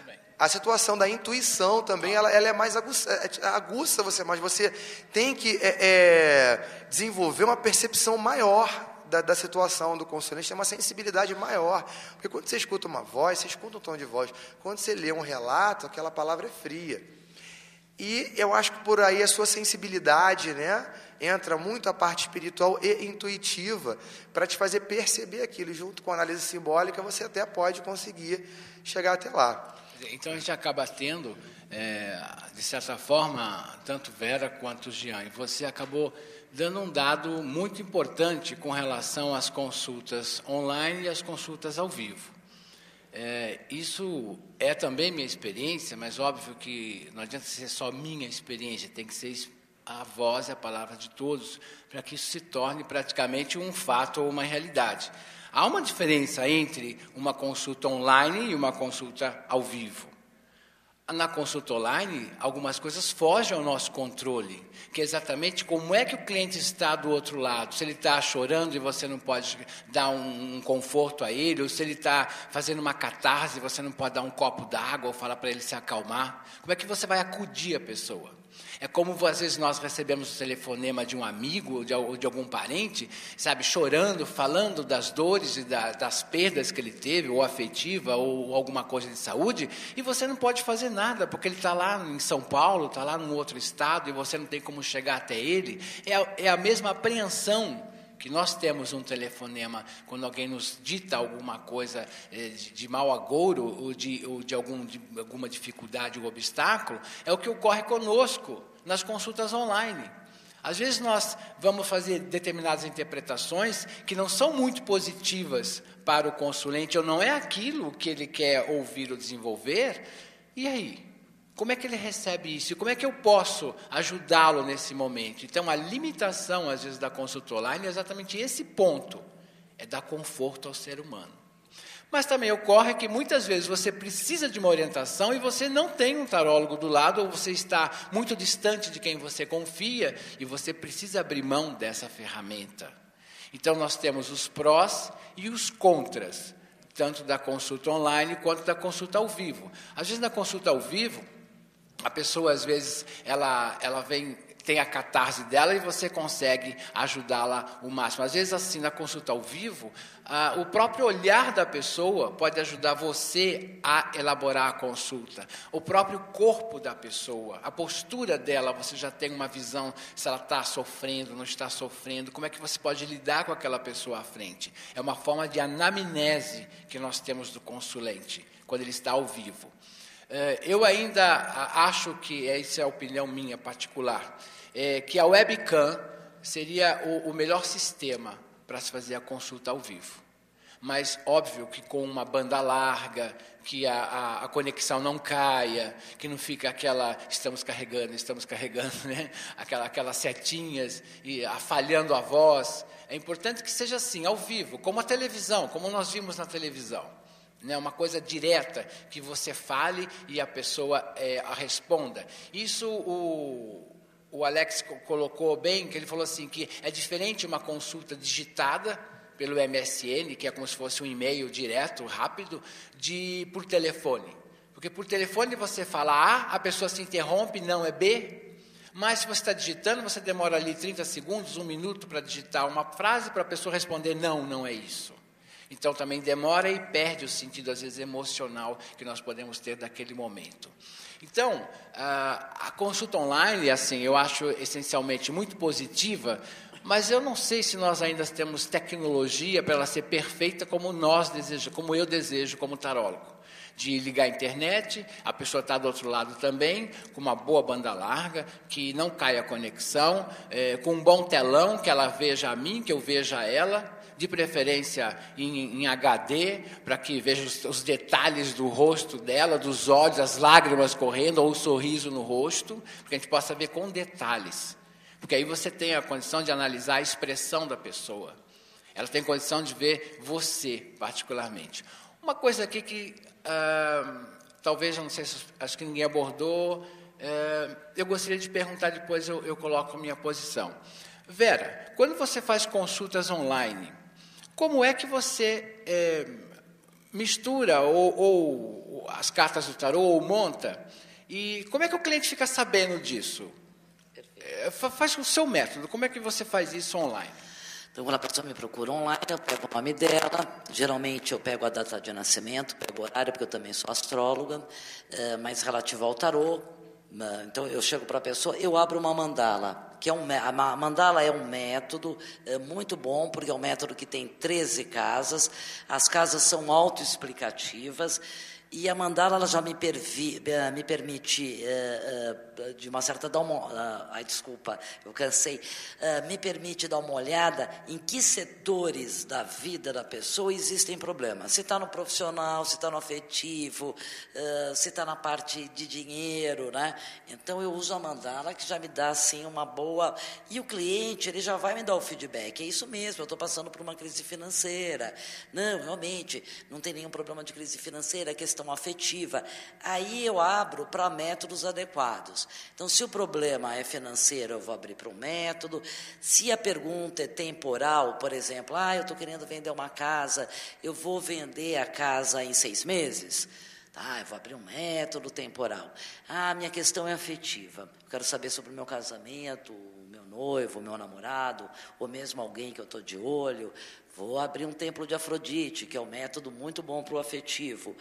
bem. A situação da intuição também, ela é mais aguça você, mas você tem que desenvolver uma percepção maior da situação do consulente, tem uma sensibilidade maior, porque quando você escuta uma voz, você escuta um tom de voz, quando você lê um relato, aquela palavra é fria. E eu acho que por aí a sua sensibilidade, né, entra muito a parte espiritual e intuitiva para te fazer perceber aquilo. Junto com a análise simbólica, você até pode conseguir chegar até lá. Então, a gente acaba tendo, de certa forma, tanto Vera quanto Jean, você acabou dando um dado muito importante com relação às consultas online e às consultas ao vivo. Isso é também minha experiência, mas óbvio que não adianta ser só minha experiência, tem que ser a voz e a palavra de todos, para que isso se torne praticamente um fato ou uma realidade. Há uma diferença entre uma consulta online e uma consulta ao vivo. Na consulta online, algumas coisas fogem ao nosso controle, que é exatamente como é que o cliente está do outro lado. Se ele está chorando e você não pode dar um conforto a ele, ou se ele está fazendo uma catarse e você não pode dar um copo d'água ou falar para ele se acalmar. Como é que você vai acudir a pessoa? É como, às vezes, nós recebemos o telefonema de um amigo ou de algum parente, sabe, chorando, falando das dores e das perdas que ele teve, ou afetiva, ou alguma coisa de saúde, e você não pode fazer nada, porque ele está lá em São Paulo, está lá num outro estado, e você não tem como chegar até ele. É a mesma apreensão que nós temos um telefonema quando alguém nos dita alguma coisa de mau agouro ou de alguma dificuldade ou obstáculo, é o que ocorre conosco nas consultas online. Às vezes nós vamos fazer determinadas interpretações que não são muito positivas para o consulente, ou não é aquilo que ele quer ouvir ou desenvolver, e aí? Como é que ele recebe isso? E como é que eu posso ajudá-lo nesse momento? Então, a limitação, às vezes, da consulta online é exatamente esse ponto, é dar conforto ao ser humano. Mas também ocorre que, muitas vezes, você precisa de uma orientação e você não tem um tarólogo do lado, ou você está muito distante de quem você confia, e você precisa abrir mão dessa ferramenta. Então, nós temos os prós e os contras, tanto da consulta online quanto da consulta ao vivo. Às vezes, na consulta ao vivo, a pessoa, às vezes, ela tem a catarse dela e você consegue ajudá-la o máximo. Às vezes, assim, na consulta ao vivo, o próprio olhar da pessoa pode ajudar você a elaborar a consulta. O próprio corpo da pessoa, a postura dela, você já tem uma visão se ela está sofrendo, não está sofrendo, como é que você pode lidar com aquela pessoa à frente. É uma forma de anamnese que nós temos do consulente, quando ele está ao vivo. Eu ainda acho que, essa é a opinião minha particular, que a webcam seria o melhor sistema para se fazer a consulta ao vivo. Mas, óbvio, que com uma banda larga, que a conexão não caia, que não fica estamos carregando, né? Aquelas setinhas e falhando a voz. É importante que seja assim, ao vivo, como a televisão, como nós vimos na televisão. Uma coisa direta, que você fale e a pessoa a responda. Isso o Alex colocou bem, que ele falou assim, que é diferente uma consulta digitada pelo MSN, que é como se fosse um e-mail direto, rápido, por telefone. Porque por telefone você fala A, a pessoa se interrompe, não é B, mas se você está digitando, você demora ali 30 segundos, 1 minuto para digitar uma frase, para a pessoa responder não, não é isso. Então, também demora e perde o sentido, às vezes, emocional que nós podemos ter daquele momento. Então, a consulta online, assim, eu acho essencialmente muito positiva, mas eu não sei se nós ainda temos tecnologia para ela ser perfeita como eu desejo como tarólogo. De ligar a internet, a pessoa está do outro lado também, com uma boa banda larga, que não caia a conexão, com um bom telão, que ela veja a mim, que eu veja ela, de preferência em HD, para que veja os detalhes do rosto dela, dos olhos, as lágrimas correndo, ou o sorriso no rosto, para que a gente possa ver com detalhes. Porque aí você tem a condição de analisar a expressão da pessoa. Ela tem condição de ver você, particularmente. Uma coisa aqui que talvez, eu não sei, acho que ninguém abordou, eu gostaria de perguntar, depois eu coloco a minha posição. Vera, quando você faz consultas online, como é que você mistura ou as cartas do tarô, ou monta, e como é que o cliente fica sabendo disso? Faz o seu método, como é que você faz isso online? Então, quando a pessoa me procura online, eu pego o nome dela, geralmente eu pego a data de nascimento, pego o horário, porque eu também sou astróloga, mas relativo ao tarô. Então, eu chego para a pessoa, eu abro uma mandala, que a mandala é um método muito bom, porque é um método que tem 13 casas, as casas são autoexplicativas, E a mandala ela já me permite, de uma certa... desculpa, eu cansei. Me permite dar uma olhada em que setores da vida da pessoa existem problemas. Se está no profissional, se está no afetivo, se está na parte de dinheiro, né? Então, eu uso a mandala, que já me dá, assim, uma boa... E o cliente, ele já vai me dar o feedback. É isso mesmo, eu estou passando por uma crise financeira. Não, realmente, não tem nenhum problema de crise financeira, é questão afetiva. Aí eu abro para métodos adequados. Então, se o problema é financeiro, eu vou abrir para um método. Se a pergunta é temporal, por exemplo, eu estou querendo vender uma casa, eu vou vender a casa em 6 meses? Eu vou abrir um método temporal. Minha questão é afetiva. Eu quero saber sobre o meu casamento, o meu noivo, o meu namorado, ou mesmo alguém que eu estou de olho. Vou abrir um templo de Afrodite, que é um método muito bom para o afetivo.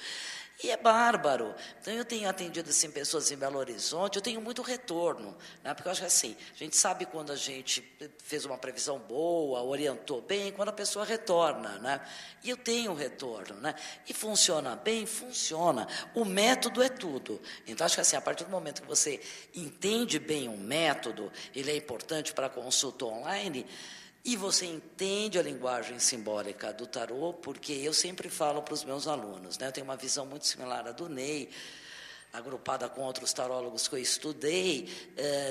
E é bárbaro. Então, eu tenho atendido assim, pessoas em Belo Horizonte, eu tenho muito retorno, né? Porque eu acho que assim, a gente sabe quando a gente fez uma previsão boa, orientou bem, quando a pessoa retorna, né? E eu tenho retorno, né? E funciona bem? Funciona. O método é tudo. Então, acho que assim, a partir do momento que você entende bem um método, ele é importante para a consulta online, e você entende a linguagem simbólica do tarô, porque eu sempre falo para os meus alunos, né? Eu tenho uma visão muito similar à do Ney, agrupada com outros tarólogos que eu estudei,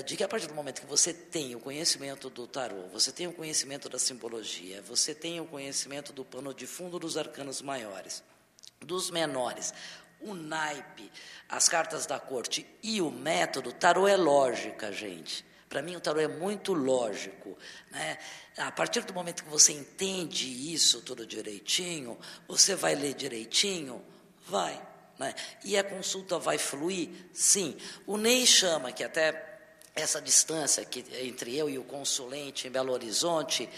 de que a partir do momento que você tem o conhecimento do tarô, você tem o conhecimento da simbologia, você tem o conhecimento do pano de fundo dos arcanos maiores, dos menores, o naipe, as cartas da corte e o método, tarô é lógica, gente. Para mim, o tarô é muito lógico, né? A partir do momento que você entende isso tudo direitinho, você vai ler direitinho, vai, né? E a consulta vai fluir? Sim. O Ney chama, que até essa distância que, entre eu e o consulente em Belo Horizonte,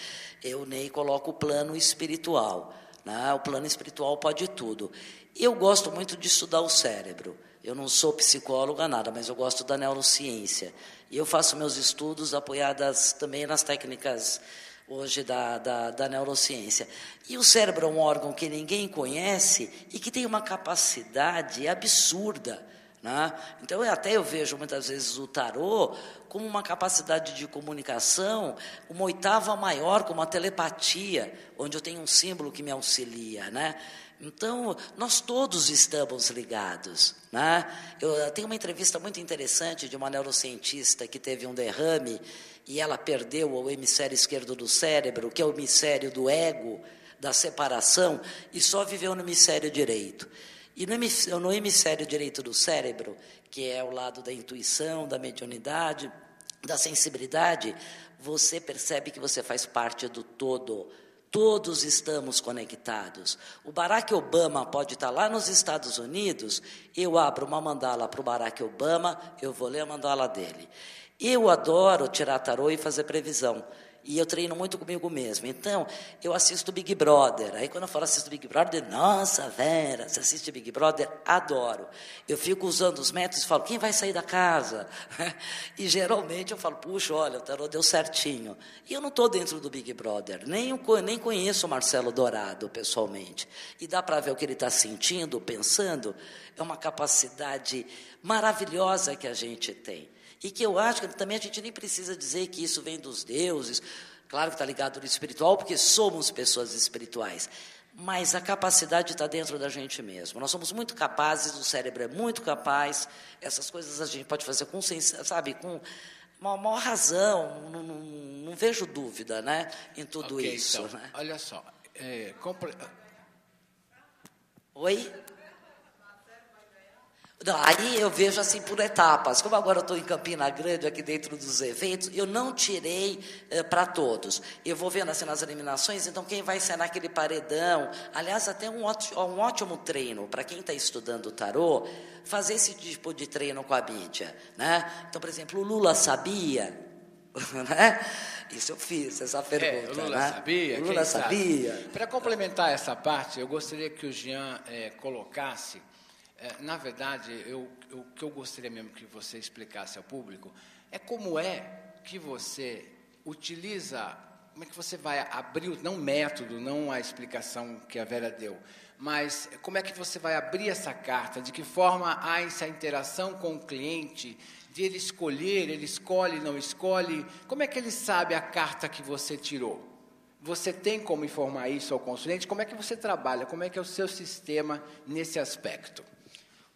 o Ney coloca o plano espiritual, né? O plano espiritual pode tudo. Eu gosto muito de estudar o cérebro. Eu não sou psicóloga, nada, mas eu gosto da neurociência. E eu faço meus estudos apoiadas também nas técnicas hoje da neurociência. E o cérebro é um órgão que ninguém conhece e que tem uma capacidade absurda, né? Então, eu vejo muitas vezes o tarô como uma capacidade de comunicação, uma oitava maior, como a telepatia, onde eu tenho um símbolo que me auxilia, né? Então, nós todos estamos ligados, né? Eu tenho uma entrevista muito interessante de uma neurocientista que teve um derrame e ela perdeu o hemisfério esquerdo do cérebro, que é o hemisfério do ego, da separação, e só viveu no hemisfério direito. E no hemisfério direito do cérebro, que é o lado da intuição, da mediunidade, da sensibilidade, você percebe que você faz parte do todo. Todos estamos conectados. O Barack Obama pode estar lá nos Estados Unidos, eu abro uma mandala para o Barack Obama, eu vou ler a mandala dele. Eu adoro tirar tarô e fazer previsão. E eu treino muito comigo mesmo. Então, eu assisto Big Brother. Aí, quando eu falo assisto Big Brother, nossa, Vera, você assiste Big Brother? Adoro. Eu fico usando os métodos e falo, quem vai sair da casa? E, geralmente, eu falo, puxa, olha, o tarô deu certinho. E eu não estou dentro do Big Brother. Nem conheço o Marcelo Dourado, pessoalmente. E dá para ver o que ele está sentindo, pensando. É uma capacidade maravilhosa que a gente tem. E que eu acho que também a gente nem precisa dizer que isso vem dos deuses, claro que está ligado no espiritual, porque somos pessoas espirituais, mas a capacidade está dentro da gente mesmo. Nós somos muito capazes, o cérebro é muito capaz, essas coisas a gente pode fazer com, sabe, com uma maior razão, não vejo dúvida, né, em tudo isso. Então, né? Olha só, Oi? Não, aí eu vejo assim por etapas. Como agora eu estou em Campina Grande, aqui dentro dos eventos, eu não tirei para todos. Eu vou vendo assim nas eliminações, então quem vai ser naquele paredão. Aliás, até um ótimo treino para quem está estudando o tarô, fazer esse tipo de treino com a mídia, né? Então, por exemplo, o Lula sabia, né? Isso eu fiz, essa pergunta. O Lula né? sabia? O Lula sabia. Para complementar essa parte, eu gostaria que o Jean colocasse. Na verdade, o que eu gostaria mesmo que você explicasse ao público é como é que você utiliza como é que você vai abrir, não o método, não a explicação que a Vera deu, mas como é que você vai abrir essa carta, de que forma há essa interação com o cliente, de ele escolher, ele escolhe, não escolhe, como é que ele sabe a carta que você tirou? Você tem como informar isso ao consulente? Como é que você trabalha? Como é que é o seu sistema nesse aspecto?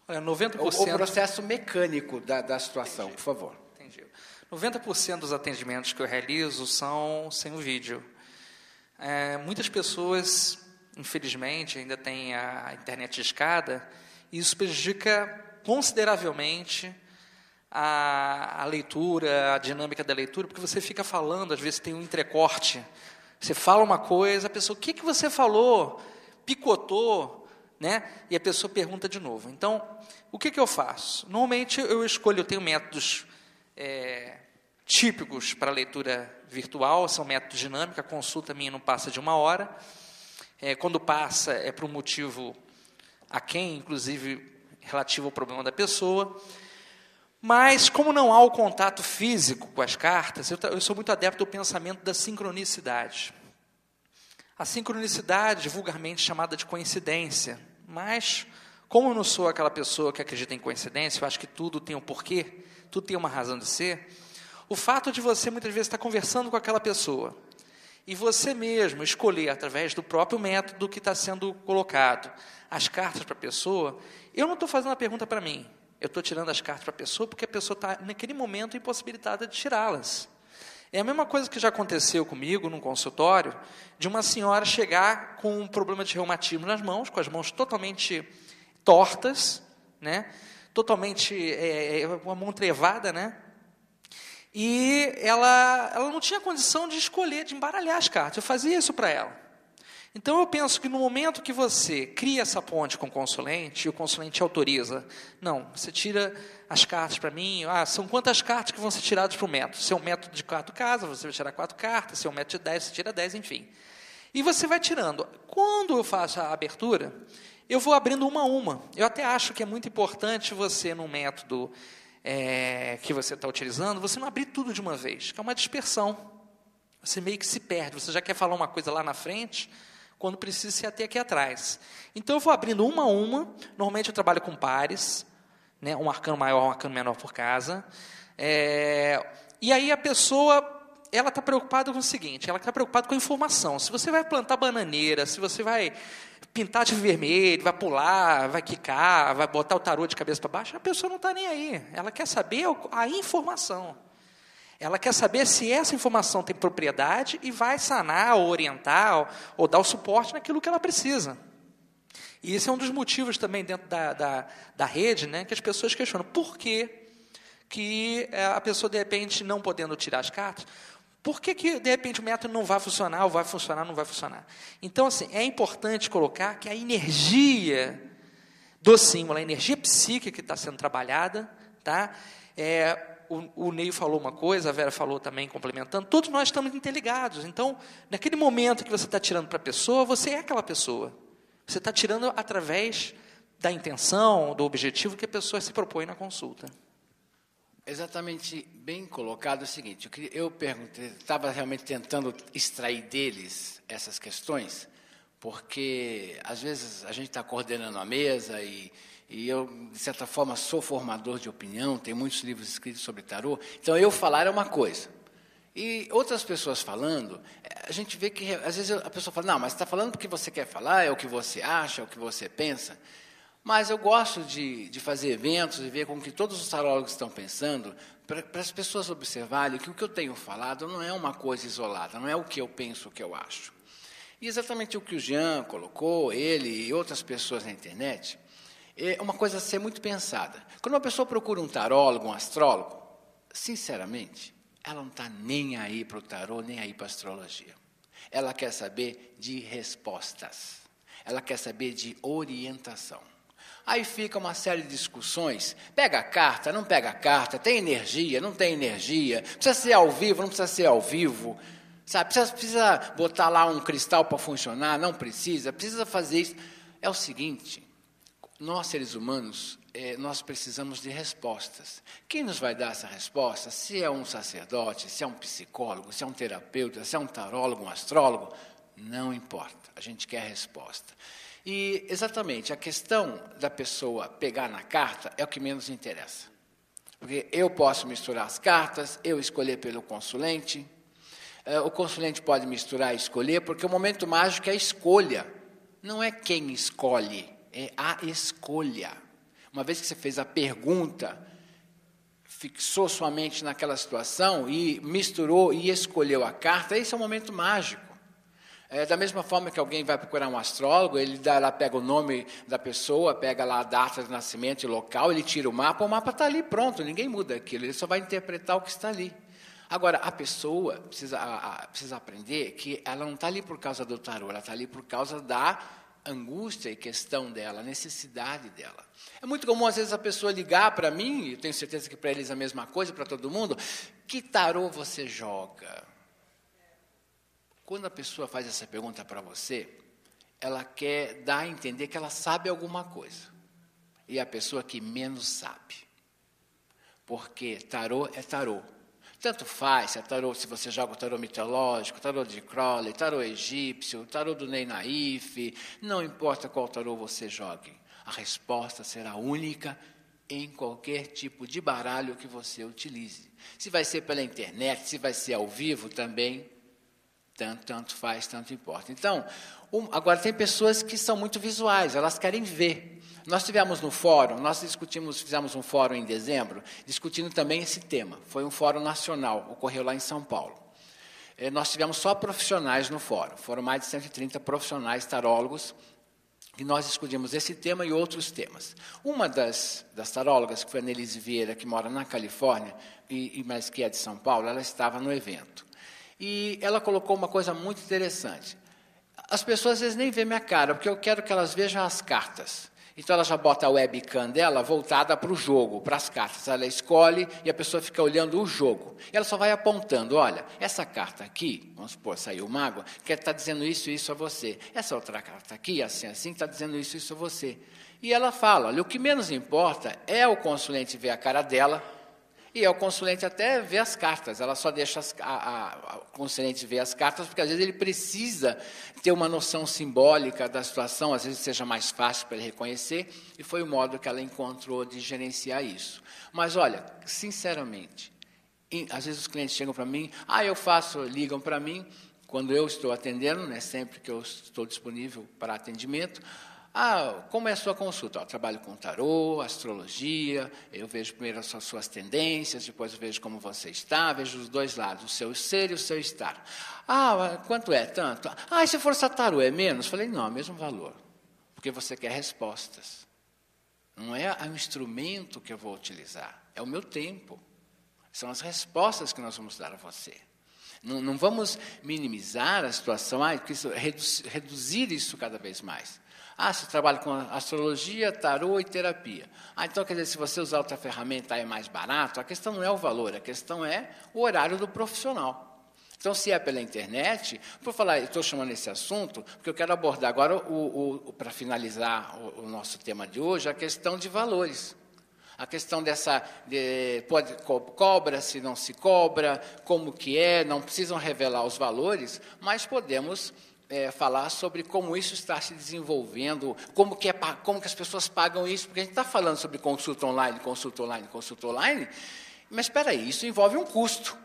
Olha, 90%... O processo mecânico da situação, por favor. Entendi. 90% dos atendimentos que eu realizo são sem o vídeo. Muitas pessoas, infelizmente, ainda têm a internet discada, e isso prejudica consideravelmente a leitura, a dinâmica da leitura, porque você fica falando, às vezes tem um entrecorte. Você fala uma coisa, a pessoa, o que você falou? Picotou, né? E a pessoa pergunta de novo. Então, o que eu faço? Normalmente eu tenho métodos típicos para leitura virtual, são métodos dinâmicos, a consulta minha não passa de 1 hora. Quando passa, é por um motivo aquém, inclusive relativo ao problema da pessoa. Mas, como não há o contato físico com as cartas, eu sou muito adepto ao pensamento da sincronicidade. A sincronicidade, vulgarmente chamada de coincidência, mas, como eu não sou aquela pessoa que acredita em coincidência, eu acho que tudo tem um porquê, tudo tem uma razão de ser, o fato de você, muitas vezes, estar conversando com aquela pessoa, e você mesmo escolher, através do próprio método que está sendo colocado, as cartas para a pessoa, eu não estou fazendo a pergunta para mim, eu estou tirando as cartas para a pessoa porque a pessoa está, naquele momento, impossibilitada de tirá-las. É a mesma coisa que já aconteceu comigo, num consultório, de uma senhora chegar com um problema de reumatismo nas mãos, com as mãos totalmente tortas, né? Totalmente, uma mão trevada, né? E ela não tinha condição de escolher, de embaralhar as cartas. Eu fazia isso para ela. Então, eu penso que no momento que você cria essa ponte com o consulente, e o consulente autoriza, não, você tira as cartas para mim, são quantas cartas que vão ser tiradas para o método? Se é um método de 4 casas, você vai tirar 4 cartas, se é um método de 10, você tira 10, enfim. E você vai tirando. Quando eu faço a abertura, eu vou abrindo uma a uma. Eu até acho que é muito importante você, num método que você está utilizando, você não abrir tudo de uma vez, que é uma dispersão. Você meio que se perde, você já quer falar uma coisa lá na frente, quando precisa ser até aqui atrás. Então, eu vou abrindo uma a uma. Normalmente, eu trabalho com pares, né, um arcano maior, um arcano menor por casa. E aí, a pessoa, ela está preocupada com o seguinte, ela está preocupada com a informação. Se você vai plantar bananeira, se você vai pintar de vermelho, vai pular, vai quicar, vai botar o tarô de cabeça para baixo, a pessoa não está nem aí. Ela quer saber a informação. Ela quer saber se essa informação tem propriedade e vai sanar, ou orientar, ou dar o suporte naquilo que ela precisa. E esse é um dos motivos também dentro da rede, né, que as pessoas questionam. Por que a pessoa, de repente, não podendo tirar as cartas, por que, de repente, o método não vai funcionar, ou vai funcionar, não vai funcionar? Então, assim, é importante colocar que a energia do símbolo, a energia psíquica que está sendo trabalhada, tá? O Ney falou uma coisa, a Vera falou também, complementando, todos nós estamos interligados. Então, naquele momento que você está tirando para a pessoa, você é aquela pessoa. Você está tirando através da intenção, do objetivo que a pessoa se propõe na consulta. Exatamente bem colocado o seguinte, eu perguntei, estava realmente tentando extrair deles essas questões, porque, às vezes, a gente está coordenando a mesa e eu, de certa forma, sou formador de opinião, tenho muitos livros escritos sobre tarô, então eu falar é uma coisa. E outras pessoas falando, a gente vê que, às vezes, a pessoa fala, não, mas você está falando porque você quer falar, é o que você acha, é o que você pensa. Mas eu gosto de fazer eventos e ver como que todos os tarólogos estão pensando, para as pessoas observarem que o que eu tenho falado não é uma coisa isolada, não é o que eu penso, o que eu acho. E exatamente o que o Jean colocou, ele e outras pessoas na internet, é uma coisa a ser muito pensada. Quando uma pessoa procura um tarólogo, um astrólogo, sinceramente, ela não está nem aí para o tarô, nem aí para a astrologia. Ela quer saber de respostas. Ela quer saber de orientação. Aí fica uma série de discussões, pega a carta, não pega a carta, tem energia, não tem energia, precisa ser ao vivo, não precisa ser ao vivo, sabe? Precisa botar lá um cristal para funcionar, não precisa fazer isso. É o seguinte, nós, seres humanos, nós precisamos de respostas. Quem nos vai dar essa resposta? Se é um sacerdote, se é um psicólogo, se é um terapeuta, se é um tarólogo, um astrólogo, não importa, a gente quer a resposta. E, exatamente, a questão da pessoa pegar na carta é o que menos interessa. Porque eu posso misturar as cartas, eu escolher pelo consulente, o consulente pode misturar e escolher, porque o momento mágico é a escolha. Não é quem escolhe, é a escolha. Uma vez que você fez a pergunta, fixou sua mente naquela situação e misturou e escolheu a carta, esse é o momento mágico. Da mesma forma que alguém vai procurar um astrólogo, ele lá pega o nome da pessoa, pega lá a data de nascimento e local, ele tira o mapa está ali pronto, ninguém muda aquilo, ele só vai interpretar o que está ali. Agora, a pessoa precisa aprender que ela não está ali por causa do tarô, ela está ali por causa da angústia e questão dela, a necessidade dela. É muito comum, às vezes, a pessoa ligar para mim, e tenho certeza que para eles é a mesma coisa, para todo mundo, que tarô você joga? Quando a pessoa faz essa pergunta para você, ela quer dar a entender que ela sabe alguma coisa. E a pessoa que menos sabe. Porque tarô é tarô. Tanto faz se é tarô, se você joga o tarô mitológico, tarô de Crowley, tarô egípcio, tarô do Ney Naif, não importa qual tarô você jogue, a resposta será única em qualquer tipo de baralho que você utilize. Se vai ser pela internet, se vai ser ao vivo também, tanto faz, tanto importa. Então, agora tem pessoas que são muito visuais, elas querem ver. Nós tivemos no fórum, fizemos um fórum em dezembro, discutindo também esse tema. Foi um fórum nacional, ocorreu lá em São Paulo. Nós tivemos só profissionais no fórum, foram mais de 130 profissionais tarólogos, e nós discutimos esse tema e outros temas. Uma das tarólogas, que foi a Nelise Vieira, que mora na Califórnia, mas que é de São Paulo, ela estava no evento. E ela colocou uma coisa muito interessante. As pessoas às vezes nem veem minha cara, porque eu quero que elas vejam as cartas. Então ela já bota a webcam dela voltada para o jogo, para as cartas. Ela escolhe e a pessoa fica olhando o jogo. E ela só vai apontando, olha, essa carta aqui, vamos supor, saiu o mago, que está dizendo isso a você. Essa outra carta aqui, assim, está dizendo isso a você. E ela fala, olha, o que menos importa é o consulente ver a cara dela, e o consulente até vê as cartas, ela só deixa o consulente ver as cartas, porque às vezes ele precisa ter uma noção simbólica da situação, às vezes seja mais fácil para ele reconhecer, e foi o modo que ela encontrou de gerenciar isso. Mas, olha, sinceramente, às vezes os clientes chegam para mim, ligam para mim, quando eu estou atendendo, né, sempre que eu estou disponível para atendimento, como é a sua consulta? Eu trabalho com tarô, astrologia, eu vejo primeiro as suas tendências, depois eu vejo como você está, vejo os dois lados, o seu ser e o seu estar. Quanto é? Tanto? E se for tarô, é menos? Falei, não, é o mesmo valor, porque você quer respostas. Não é o instrumento que eu vou utilizar, é o meu tempo. São as respostas que nós vamos dar a você. Não vamos minimizar a situação, reduzir isso cada vez mais. Você trabalha com astrologia, tarô e terapia. Então, quer dizer, se você usar outra ferramenta é mais barato, a questão não é o valor, a questão é o horário do profissional. Então, se é pela internet, por falar, eu estou chamando esse assunto, porque eu quero abordar agora, para finalizar o nosso tema de hoje, a questão de valores. A questão cobra, se não se cobra, como que é, não precisam revelar os valores, mas podemos falar sobre como isso está se desenvolvendo, como que as pessoas pagam isso, porque a gente está falando sobre consulta online, mas espera aí, isso envolve um custo.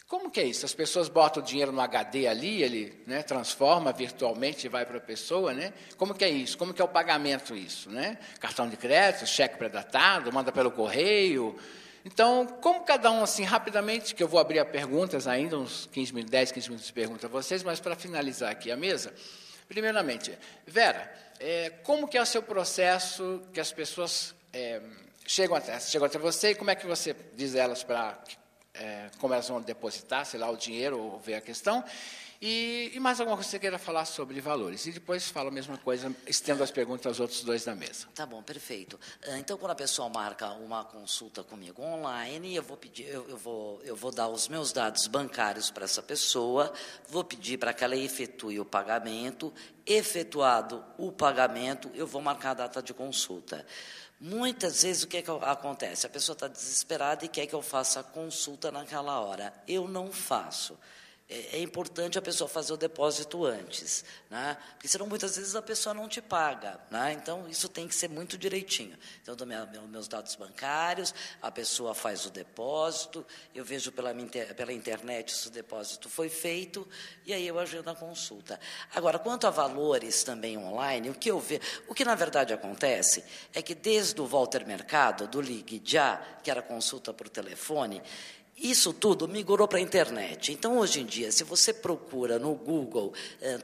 Como que é isso? As pessoas botam o dinheiro no HD ali, ele, né, transforma virtualmente e vai para a pessoa, né? Como que é isso? Como que é o pagamento isso, né? Cartão de crédito, cheque pré-datado, manda pelo correio. Então, como cada um, assim, rapidamente, que eu vou abrir a perguntas ainda, uns 10, 15 minutos de pergunta a vocês, mas para finalizar aqui a mesa, primeiramente, Vera, como que é o seu processo que as pessoas chegam até você e como é que você diz elas para como elas vão depositar, sei lá, o dinheiro ou ver a questão? E mais alguma coisa que você queira falar sobre valores? E depois falo a mesma coisa, estendo as perguntas aos outros dois da mesa. Tá bom, perfeito. Então, quando a pessoa marca uma consulta comigo online, eu vou pedir, eu vou dar os meus dados bancários para essa pessoa, vou pedir para que ela efetue o pagamento. Efetuado o pagamento, eu vou marcar a data de consulta. Muitas vezes, o que acontece? A pessoa está desesperada e quer que eu faça a consulta naquela hora. Eu não faço. É importante a pessoa fazer o depósito antes, né? Porque senão muitas vezes a pessoa não te paga, né? Então isso tem que ser muito direitinho. Então eu dou meus dados bancários, a pessoa faz o depósito, eu vejo pela internet se o depósito foi feito e aí eu agendo a consulta. Agora, quanto a valores também online, o que na verdade acontece é que desde o Walter Mercado, do Ligue Já, que era consulta por telefone, isso tudo migrou para a internet. Então, hoje em dia, se você procura no Google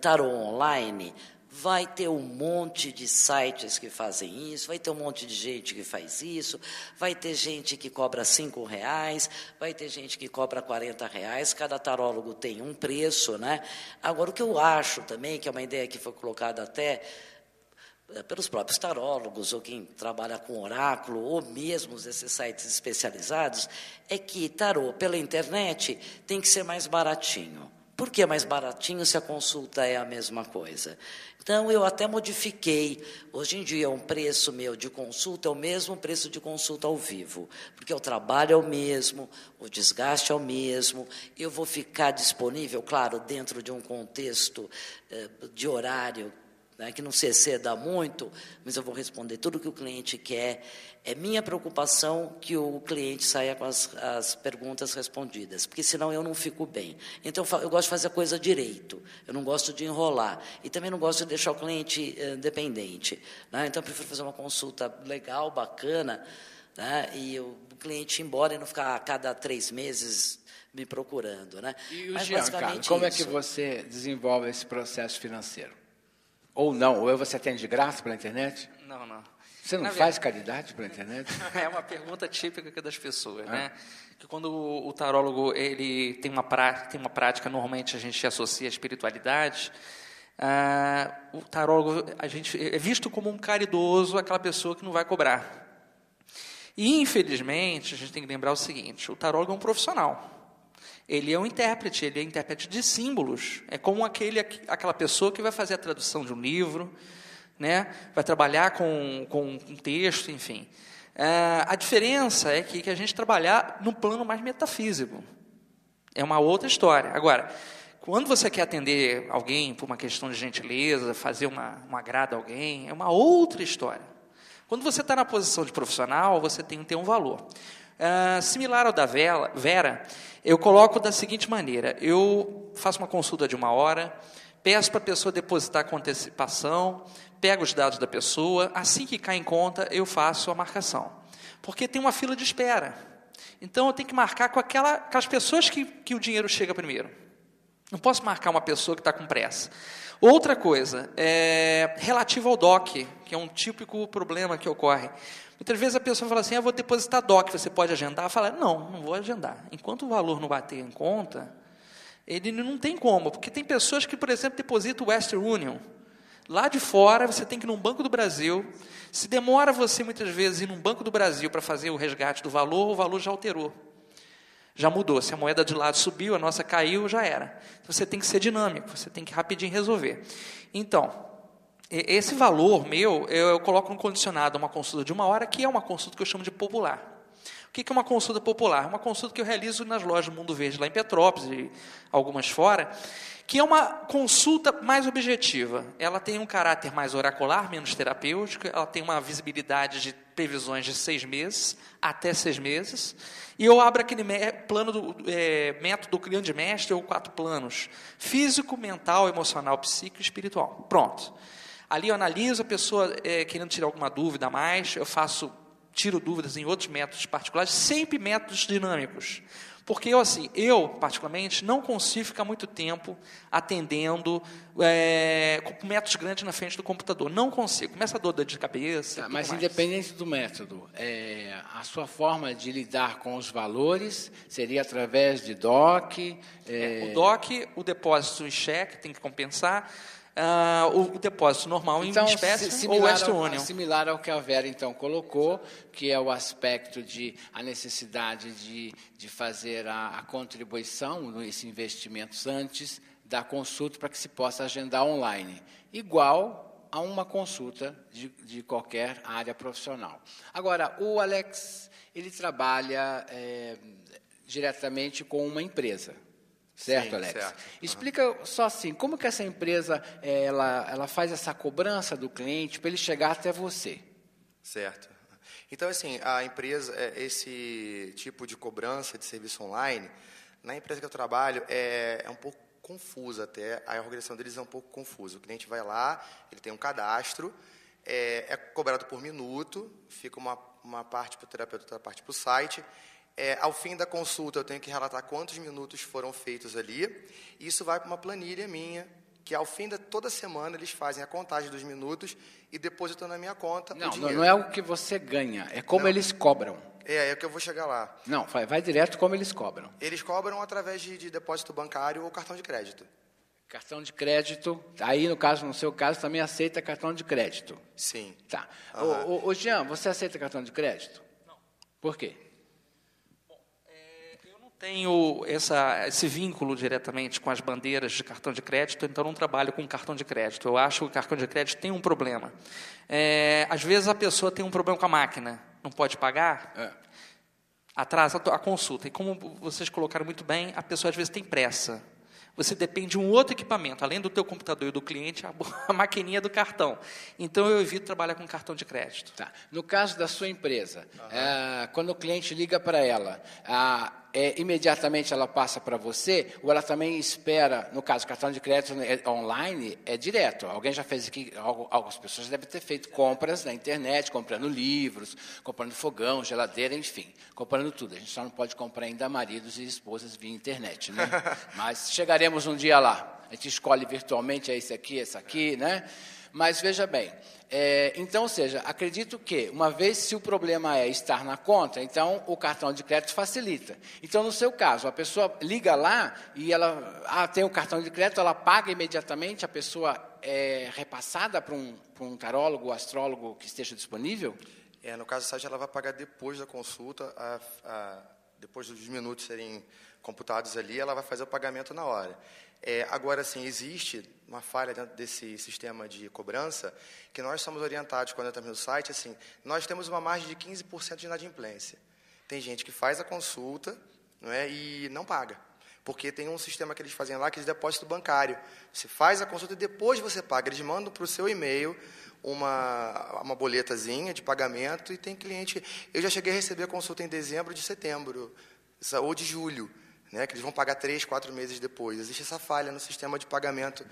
tarô online, vai ter um monte de sites que fazem isso, vai ter um monte de gente que faz isso, vai ter gente que cobra R$5, vai ter gente que cobra R$40, cada tarólogo tem um preço, né? Agora, o que eu acho também, que é uma ideia que foi colocada até pelos próprios tarólogos, ou quem trabalha com oráculo, ou mesmo esses sites especializados, é que tarô pela internet tem que ser mais baratinho. Por que mais baratinho se a consulta é a mesma coisa? Então, eu até modifiquei. Hoje em dia, um preço meu de consulta é o mesmo preço de consulta ao vivo, porque o trabalho é o mesmo, o desgaste é o mesmo, eu vou ficar disponível, claro, dentro de um contexto de horário, né, que não se exceda muito, mas eu vou responder tudo o que o cliente quer. É minha preocupação que o cliente saia com as perguntas respondidas, porque senão eu não fico bem. Então, eu gosto de fazer a coisa direito, eu não gosto de enrolar, e também não gosto de deixar o cliente dependente, né? Então, eu prefiro fazer uma consulta legal, bacana, né, e o cliente ir embora e não ficar a cada 3 meses me procurando, né? E o Mas, Jean, Carlos, como é que você desenvolve esse processo financeiro? Ou não? Ou você atende de graça pela internet? Não. Você não faz caridade pela internet? É uma pergunta típica das pessoas, né? Que quando o tarólogo ele tem uma prática, normalmente a gente associa a espiritualidade, o tarólogo a gente é visto como um caridoso, aquela pessoa que não vai cobrar. E, infelizmente, a gente tem que lembrar o seguinte, o tarólogo é um profissional. Ele é um intérprete, ele é intérprete de símbolos. É como aquela pessoa que vai fazer a tradução de um livro, né? Vai trabalhar com um texto, enfim. A diferença é que a gente trabalhar no plano mais metafísico. É uma outra história. Agora, quando você quer atender alguém por uma questão de gentileza, fazer um agrado a alguém, é uma outra história. Quando você está na posição de profissional, você tem que ter um valor. Similar ao da Vera, eu coloco da seguinte maneira, eu faço uma consulta de 1 hora, peço para a pessoa depositar com antecipação, pego os dados da pessoa, assim que cai em conta, eu faço a marcação. Porque tem uma fila de espera. Então, eu tenho que marcar com aquelas pessoas que o dinheiro chega primeiro. Não posso marcar uma pessoa que está com pressa. Outra coisa, relativo ao DOC, que é um típico problema que ocorre. Muitas vezes a pessoa fala assim, eu vou depositar DOC, você pode agendar? Eu falo, não vou agendar. Enquanto o valor não bater em conta, ele não tem como, porque tem pessoas que, por exemplo, depositam o Western Union. Lá de fora, você tem que ir num Banco do Brasil. Se demora você, muitas vezes, ir num Banco do Brasil para fazer o resgate do valor, o valor já alterou. Já mudou. Se a moeda de lado subiu, a nossa caiu, já era. Você tem que ser dinâmico, você tem que rapidinho resolver. Então, esse valor meu, eu coloco no condicionado uma consulta de 1 hora, que é uma consulta que eu chamo de popular. O que é uma consulta popular? Uma consulta que eu realizo nas lojas do Mundo Verde, lá em Petrópolis e algumas fora, que é uma consulta mais objetiva. Ela tem um caráter mais oracular, menos terapêutico, ela tem uma visibilidade de previsões de 6 meses, até 6 meses, e eu abro aquele método grande mestre, ou 4 planos, físico, mental, emocional, psíquico e espiritual. Pronto. Ali eu analiso a pessoa querendo tirar alguma dúvida a mais, eu tiro dúvidas em outros métodos particulares, sempre métodos dinâmicos, Porque eu, particularmente, não consigo ficar muito tempo atendendo com métodos grandes na frente do computador. Não consigo. Começa a dor de cabeça. Tá, mas mais. independente do método, a sua forma de lidar com os valores seria através de DOC? O DOC, o depósito em cheque, tem que compensar. O depósito normal então, em espécie ou Western Union. Similar ao que a Vera, então, colocou, que é o aspecto de a necessidade de fazer a contribuição nesses investimentos antes da consulta para que se possa agendar online, igual a uma consulta de qualquer área profissional. Agora, o Alex, ele trabalha diretamente com uma empresa. Certo, Sim, Alex? certo. Explica só assim, como que essa empresa ela faz essa cobrança do cliente para ele chegar até você? Certo. Então, assim, a empresa, esse tipo de cobrança de serviço online, na empresa que eu trabalho, é um pouco confusa até, a organização deles é um pouco confusa. O cliente vai lá, ele tem um cadastro, é cobrado por minuto, fica uma parte para o terapeuta, outra parte para o site. Ao fim da consulta, eu tenho que relatar quantos minutos foram feitos ali. E isso vai para uma planilha minha, que ao fim de toda semana eles fazem a contagem dos minutos e depositam na minha conta o dinheiro. Não é o que você ganha, é como eles cobram. É que eu vou chegar lá. Não, vai direto como eles cobram. Eles cobram através de depósito bancário ou cartão de crédito. Cartão de crédito, aí no seu caso, também aceita cartão de crédito. Sim. Tá. Ô, Jean, você aceita cartão de crédito? Não. Por quê? Tenho esse vínculo diretamente com as bandeiras de cartão de crédito, então não trabalho com cartão de crédito. Eu acho que o cartão de crédito tem um problema. Às vezes a pessoa tem um problema com a máquina, não pode pagar, atrasa a consulta. E como vocês colocaram muito bem, a pessoa às vezes tem pressa. Você depende de um outro equipamento, além do teu computador e do cliente, a maquininha do cartão. Então, eu evito trabalhar com cartão de crédito. Tá. No caso da sua empresa, quando o cliente liga para ela, imediatamente ela passa para você, ou ela também espera, no caso, cartão de crédito online, é direto. Alguém já fez aqui, algumas pessoas devem ter feito compras na internet, comprando livros, comprando fogão, geladeira, enfim, comprando tudo. A gente só não pode comprar ainda maridos e esposas via internet, né? Mas chegaremos um dia lá. A gente escolhe virtualmente, esse aqui, né? Mas veja bem, então, ou seja, acredito que, uma vez se o problema é estar na conta, então o cartão de crédito facilita. Então, no seu caso, a pessoa liga lá e ela tem o cartão de crédito, ela paga imediatamente, a pessoa é repassada para um tarólogo, astrólogo que esteja disponível? No caso do site, ela vai pagar depois da consulta, depois dos minutos serem computados ali, ela vai fazer o pagamento na hora. Agora, sim, existe uma falha dentro desse sistema de cobrança, que nós somos orientados, quando entramos no site, assim, nós temos uma margem de 15% de inadimplência. Tem gente que faz a consulta, não é, e não paga, porque tem um sistema que eles fazem lá, que é de depósito bancário. Você faz a consulta e depois você paga. Eles mandam para o seu e-mail uma boletazinha de pagamento, e tem cliente... Eu já cheguei a receber a consulta em dezembro, de setembro, ou de julho, né, que eles vão pagar 3, 4 meses depois. Existe essa falha no sistema de pagamento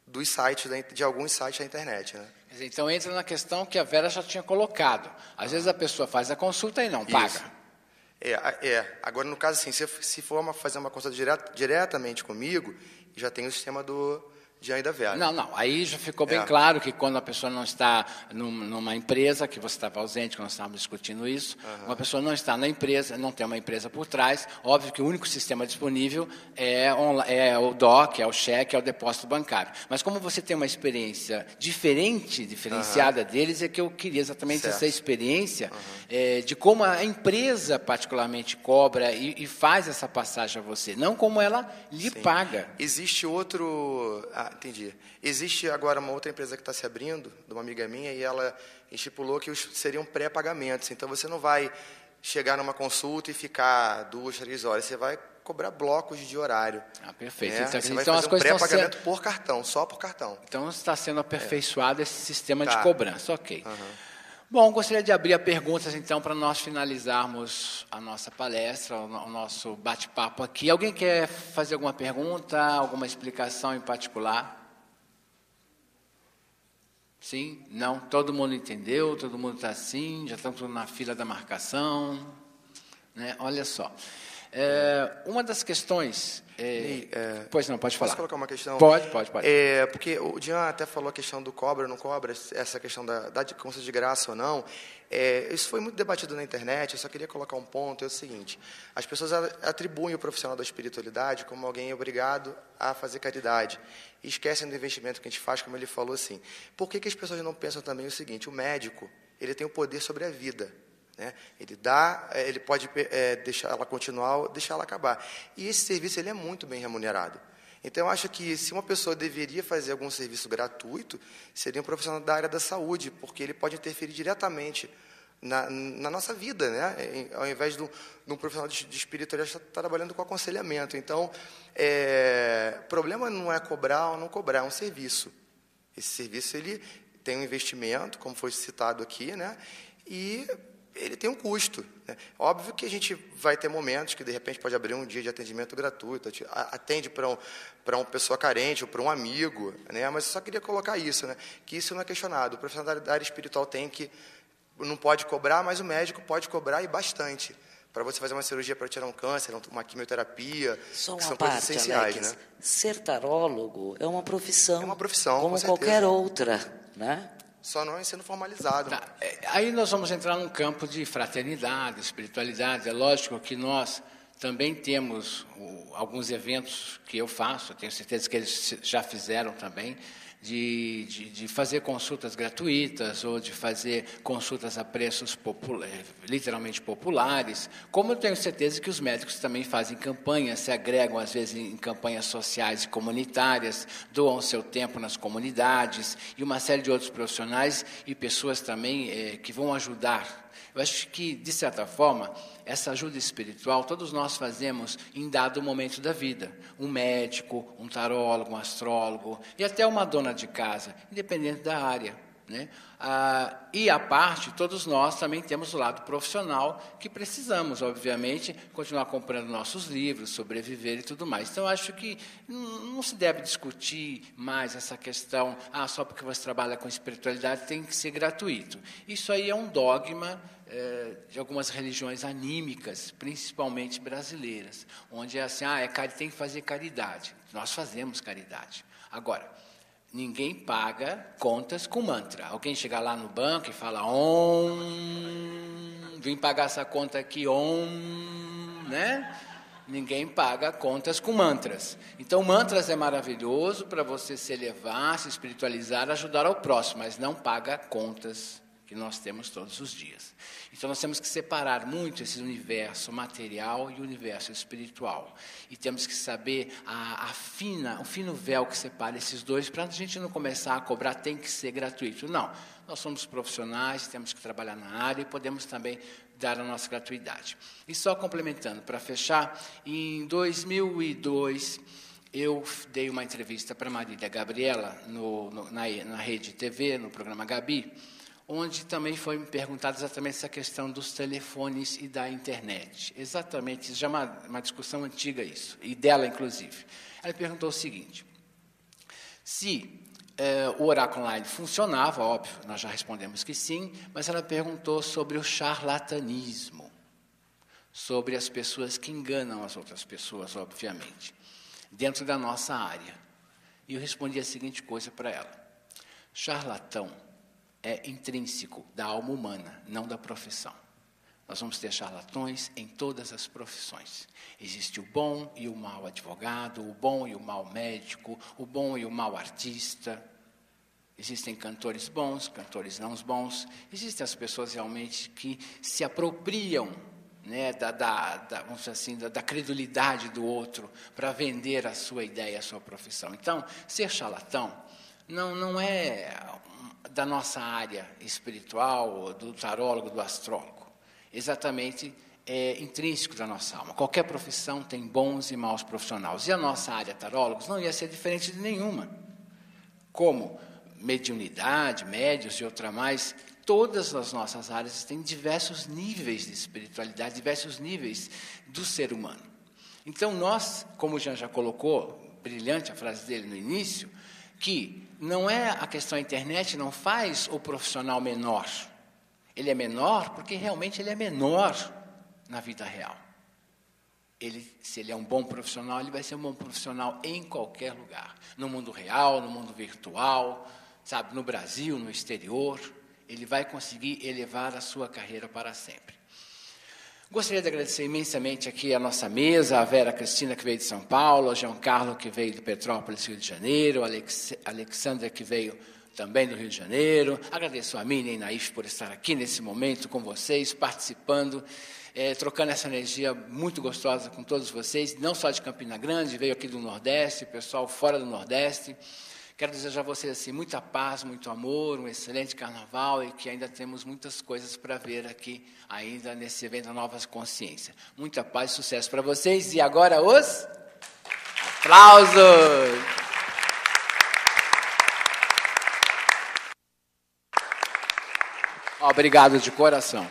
dos sites, de alguns sites da internet. Né? Então, entra na questão que a Vera já tinha colocado. Às vezes a pessoa faz a consulta e não paga. Agora, no caso, assim, se for fazer uma consulta diretamente comigo, já tem o sistema do Jean e da Vera. Não. Aí já ficou bem claro que quando a pessoa não está numa empresa, que você estava ausente, quando nós estávamos discutindo isso, uma pessoa não está na empresa, não tem uma empresa por trás, óbvio que o único sistema disponível é o DOC, é o cheque, é o depósito bancário. Mas como você tem uma experiência diferenciada deles, é que eu queria exatamente essa experiência de como a empresa particularmente cobra e faz essa passagem a você, não como ela lhe paga. Existe outro... entendi. Existe agora uma outra empresa que está se abrindo, de uma amiga minha, e ela estipulou que seriam pré-pagamentos. Então, você não vai chegar numa consulta e ficar 2, 3 horas. Você vai cobrar blocos de horário. Perfeito. Né? Então, você vai então fazer as coisas pré-pagamento por cartão, só por cartão. Então, está sendo aperfeiçoado esse sistema de cobrança. Ok. Bom, gostaria de abrir a perguntas, então, para nós finalizarmos a nossa palestra, o nosso bate-papo aqui. Alguém quer fazer alguma pergunta, alguma explicação em particular? Sim? Não? Todo mundo entendeu? Todo mundo está assim? Já estamos na fila da marcação? Né? Olha só. Uma das questões... pois não, pode falar. Posso colocar uma questão? Pode. Porque o Jean até falou a questão do cobra ou não cobra, essa questão da consulta de graça ou não. Isso foi muito debatido na internet, eu só queria colocar um ponto, é o seguinte: as pessoas atribuem o profissional da espiritualidade como alguém obrigado a fazer caridade, e esquecem do investimento que a gente faz, como ele falou assim. Por que as pessoas não pensam também o seguinte: o médico, ele tem o poder sobre a vida, né? Ele pode deixar ela continuar ou deixar ela acabar, e esse serviço ele é muito bem remunerado. Então, eu acho que se uma pessoa deveria fazer algum serviço gratuito, seria um profissional da área da saúde, porque ele pode interferir diretamente na nossa vida, né? Ao invés de um profissional de espiritualidade estar trabalhando com aconselhamento. Então, o problema não é cobrar ou não cobrar, é um serviço. Esse serviço ele tem um investimento, como foi citado aqui, né? E ele tem um custo, né? Óbvio que a gente vai ter momentos que, de repente, pode abrir um dia de atendimento gratuito, atende para uma pessoa carente ou para um amigo, né? Mas eu só queria colocar isso, né? Que isso não é questionado. O profissional da área espiritual não pode cobrar, mas o médico pode cobrar, e bastante, para você fazer uma cirurgia para tirar um câncer, uma quimioterapia, só que uma são parte, coisas essenciais, Alex, né? Ser tarólogo é uma profissão, como com qualquer outra, né? Só não é sendo formalizado. Tá. Aí nós vamos entrar num campo de fraternidade, espiritualidade. É lógico que nós também temos alguns eventos que eu faço, eu tenho certeza que eles já fizeram também, de fazer consultas gratuitas ou de fazer consultas a preços literalmente populares, como eu tenho certeza que os médicos também fazem campanhas, se agregam às vezes em campanhas sociais e comunitárias, doam seu tempo nas comunidades, e uma série de outros profissionais e pessoas também que vão ajudar. Eu acho que, de certa forma, essa ajuda espiritual todos nós fazemos em dado momento da vida. Um médico, um tarólogo, um astrólogo e até uma dona de casa, independente da área, né? E, à parte, todos nós também temos o lado profissional, que precisamos, obviamente, continuar comprando nossos livros, sobreviver e tudo mais. Então, acho que não se deve discutir mais essa questão, só porque você trabalha com espiritualidade tem que ser gratuito. Isso aí é um dogma de algumas religiões anímicas, principalmente brasileiras, onde é assim, tem que fazer caridade. Nós fazemos caridade. Agora, ninguém paga contas com mantra. Alguém chega lá no banco e fala, vim pagar essa conta aqui, né? Ninguém paga contas com mantras. Então, mantras é maravilhoso para você se elevar, se espiritualizar, ajudar ao próximo, mas não paga contas que nós temos todos os dias. Então, nós temos que separar muito esse universo material e o universo espiritual. E temos que saber o fino véu que separa esses dois, para a gente não começar a cobrar, tem que ser gratuito. Não, nós somos profissionais, temos que trabalhar na área e podemos também dar a nossa gratuidade. E só complementando, para fechar, em 2002, eu dei uma entrevista para Marília Gabriela na Rede TV, no programa Gabi, onde também foi me perguntada exatamente essa questão dos telefones e da internet. Exatamente, já é uma discussão antiga isso, e dela, inclusive. Ela perguntou o seguinte: se o oráculo online funcionava, óbvio, nós já respondemos que sim, mas ela perguntou sobre o charlatanismo, sobre as pessoas que enganam as outras pessoas, obviamente, dentro da nossa área. E eu respondi a seguinte coisa para ela: charlatão é intrínseco da alma humana, não da profissão. Nós vamos ter charlatões em todas as profissões. Existe o bom e o mau advogado, o bom e o mau médico, o bom e o mau artista. Existem cantores bons, cantores não bons. Existem as pessoas realmente que se apropriam, né, vamos dizer assim, da credulidade do outro para vender a sua ideia, a sua profissão. Então, ser charlatão não é da nossa área espiritual, do tarólogo, do astrólogo. Exatamente, é intrínseco da nossa alma. Qualquer profissão tem bons e maus profissionais. E a nossa área tarólogos não ia ser diferente de nenhuma. Como mediunidade, médios e outra mais, todas as nossas áreas têm diversos níveis de espiritualidade, diversos níveis do ser humano. Então, nós, como o Jean já colocou, brilhante a frase dele no início, que não é a questão da internet, não faz o profissional menor. Ele é menor porque realmente ele é menor na vida real. se ele é um bom profissional, ele vai ser um bom profissional em qualquer lugar. No mundo real, no mundo virtual, sabe, no Brasil, no exterior. Ele vai conseguir elevar a sua carreira para sempre. Gostaria de agradecer imensamente aqui a nossa mesa, a Vera Cristina, que veio de São Paulo, a Giancarlo, que veio de Petrópolis, Rio de Janeiro, a Alexandra, que veio também do Rio de Janeiro. Agradeço a Miriam e a Naif por estar aqui nesse momento com vocês, participando, trocando essa energia muito gostosa com todos vocês, não só de Campina Grande, veio aqui do Nordeste, pessoal fora do Nordeste. Quero desejar a vocês assim, muita paz, muito amor, um excelente carnaval e que ainda temos muitas coisas para ver aqui, ainda nesse evento Novas Consciências. Muita paz e sucesso para vocês. E agora os aplausos! Obrigado de coração.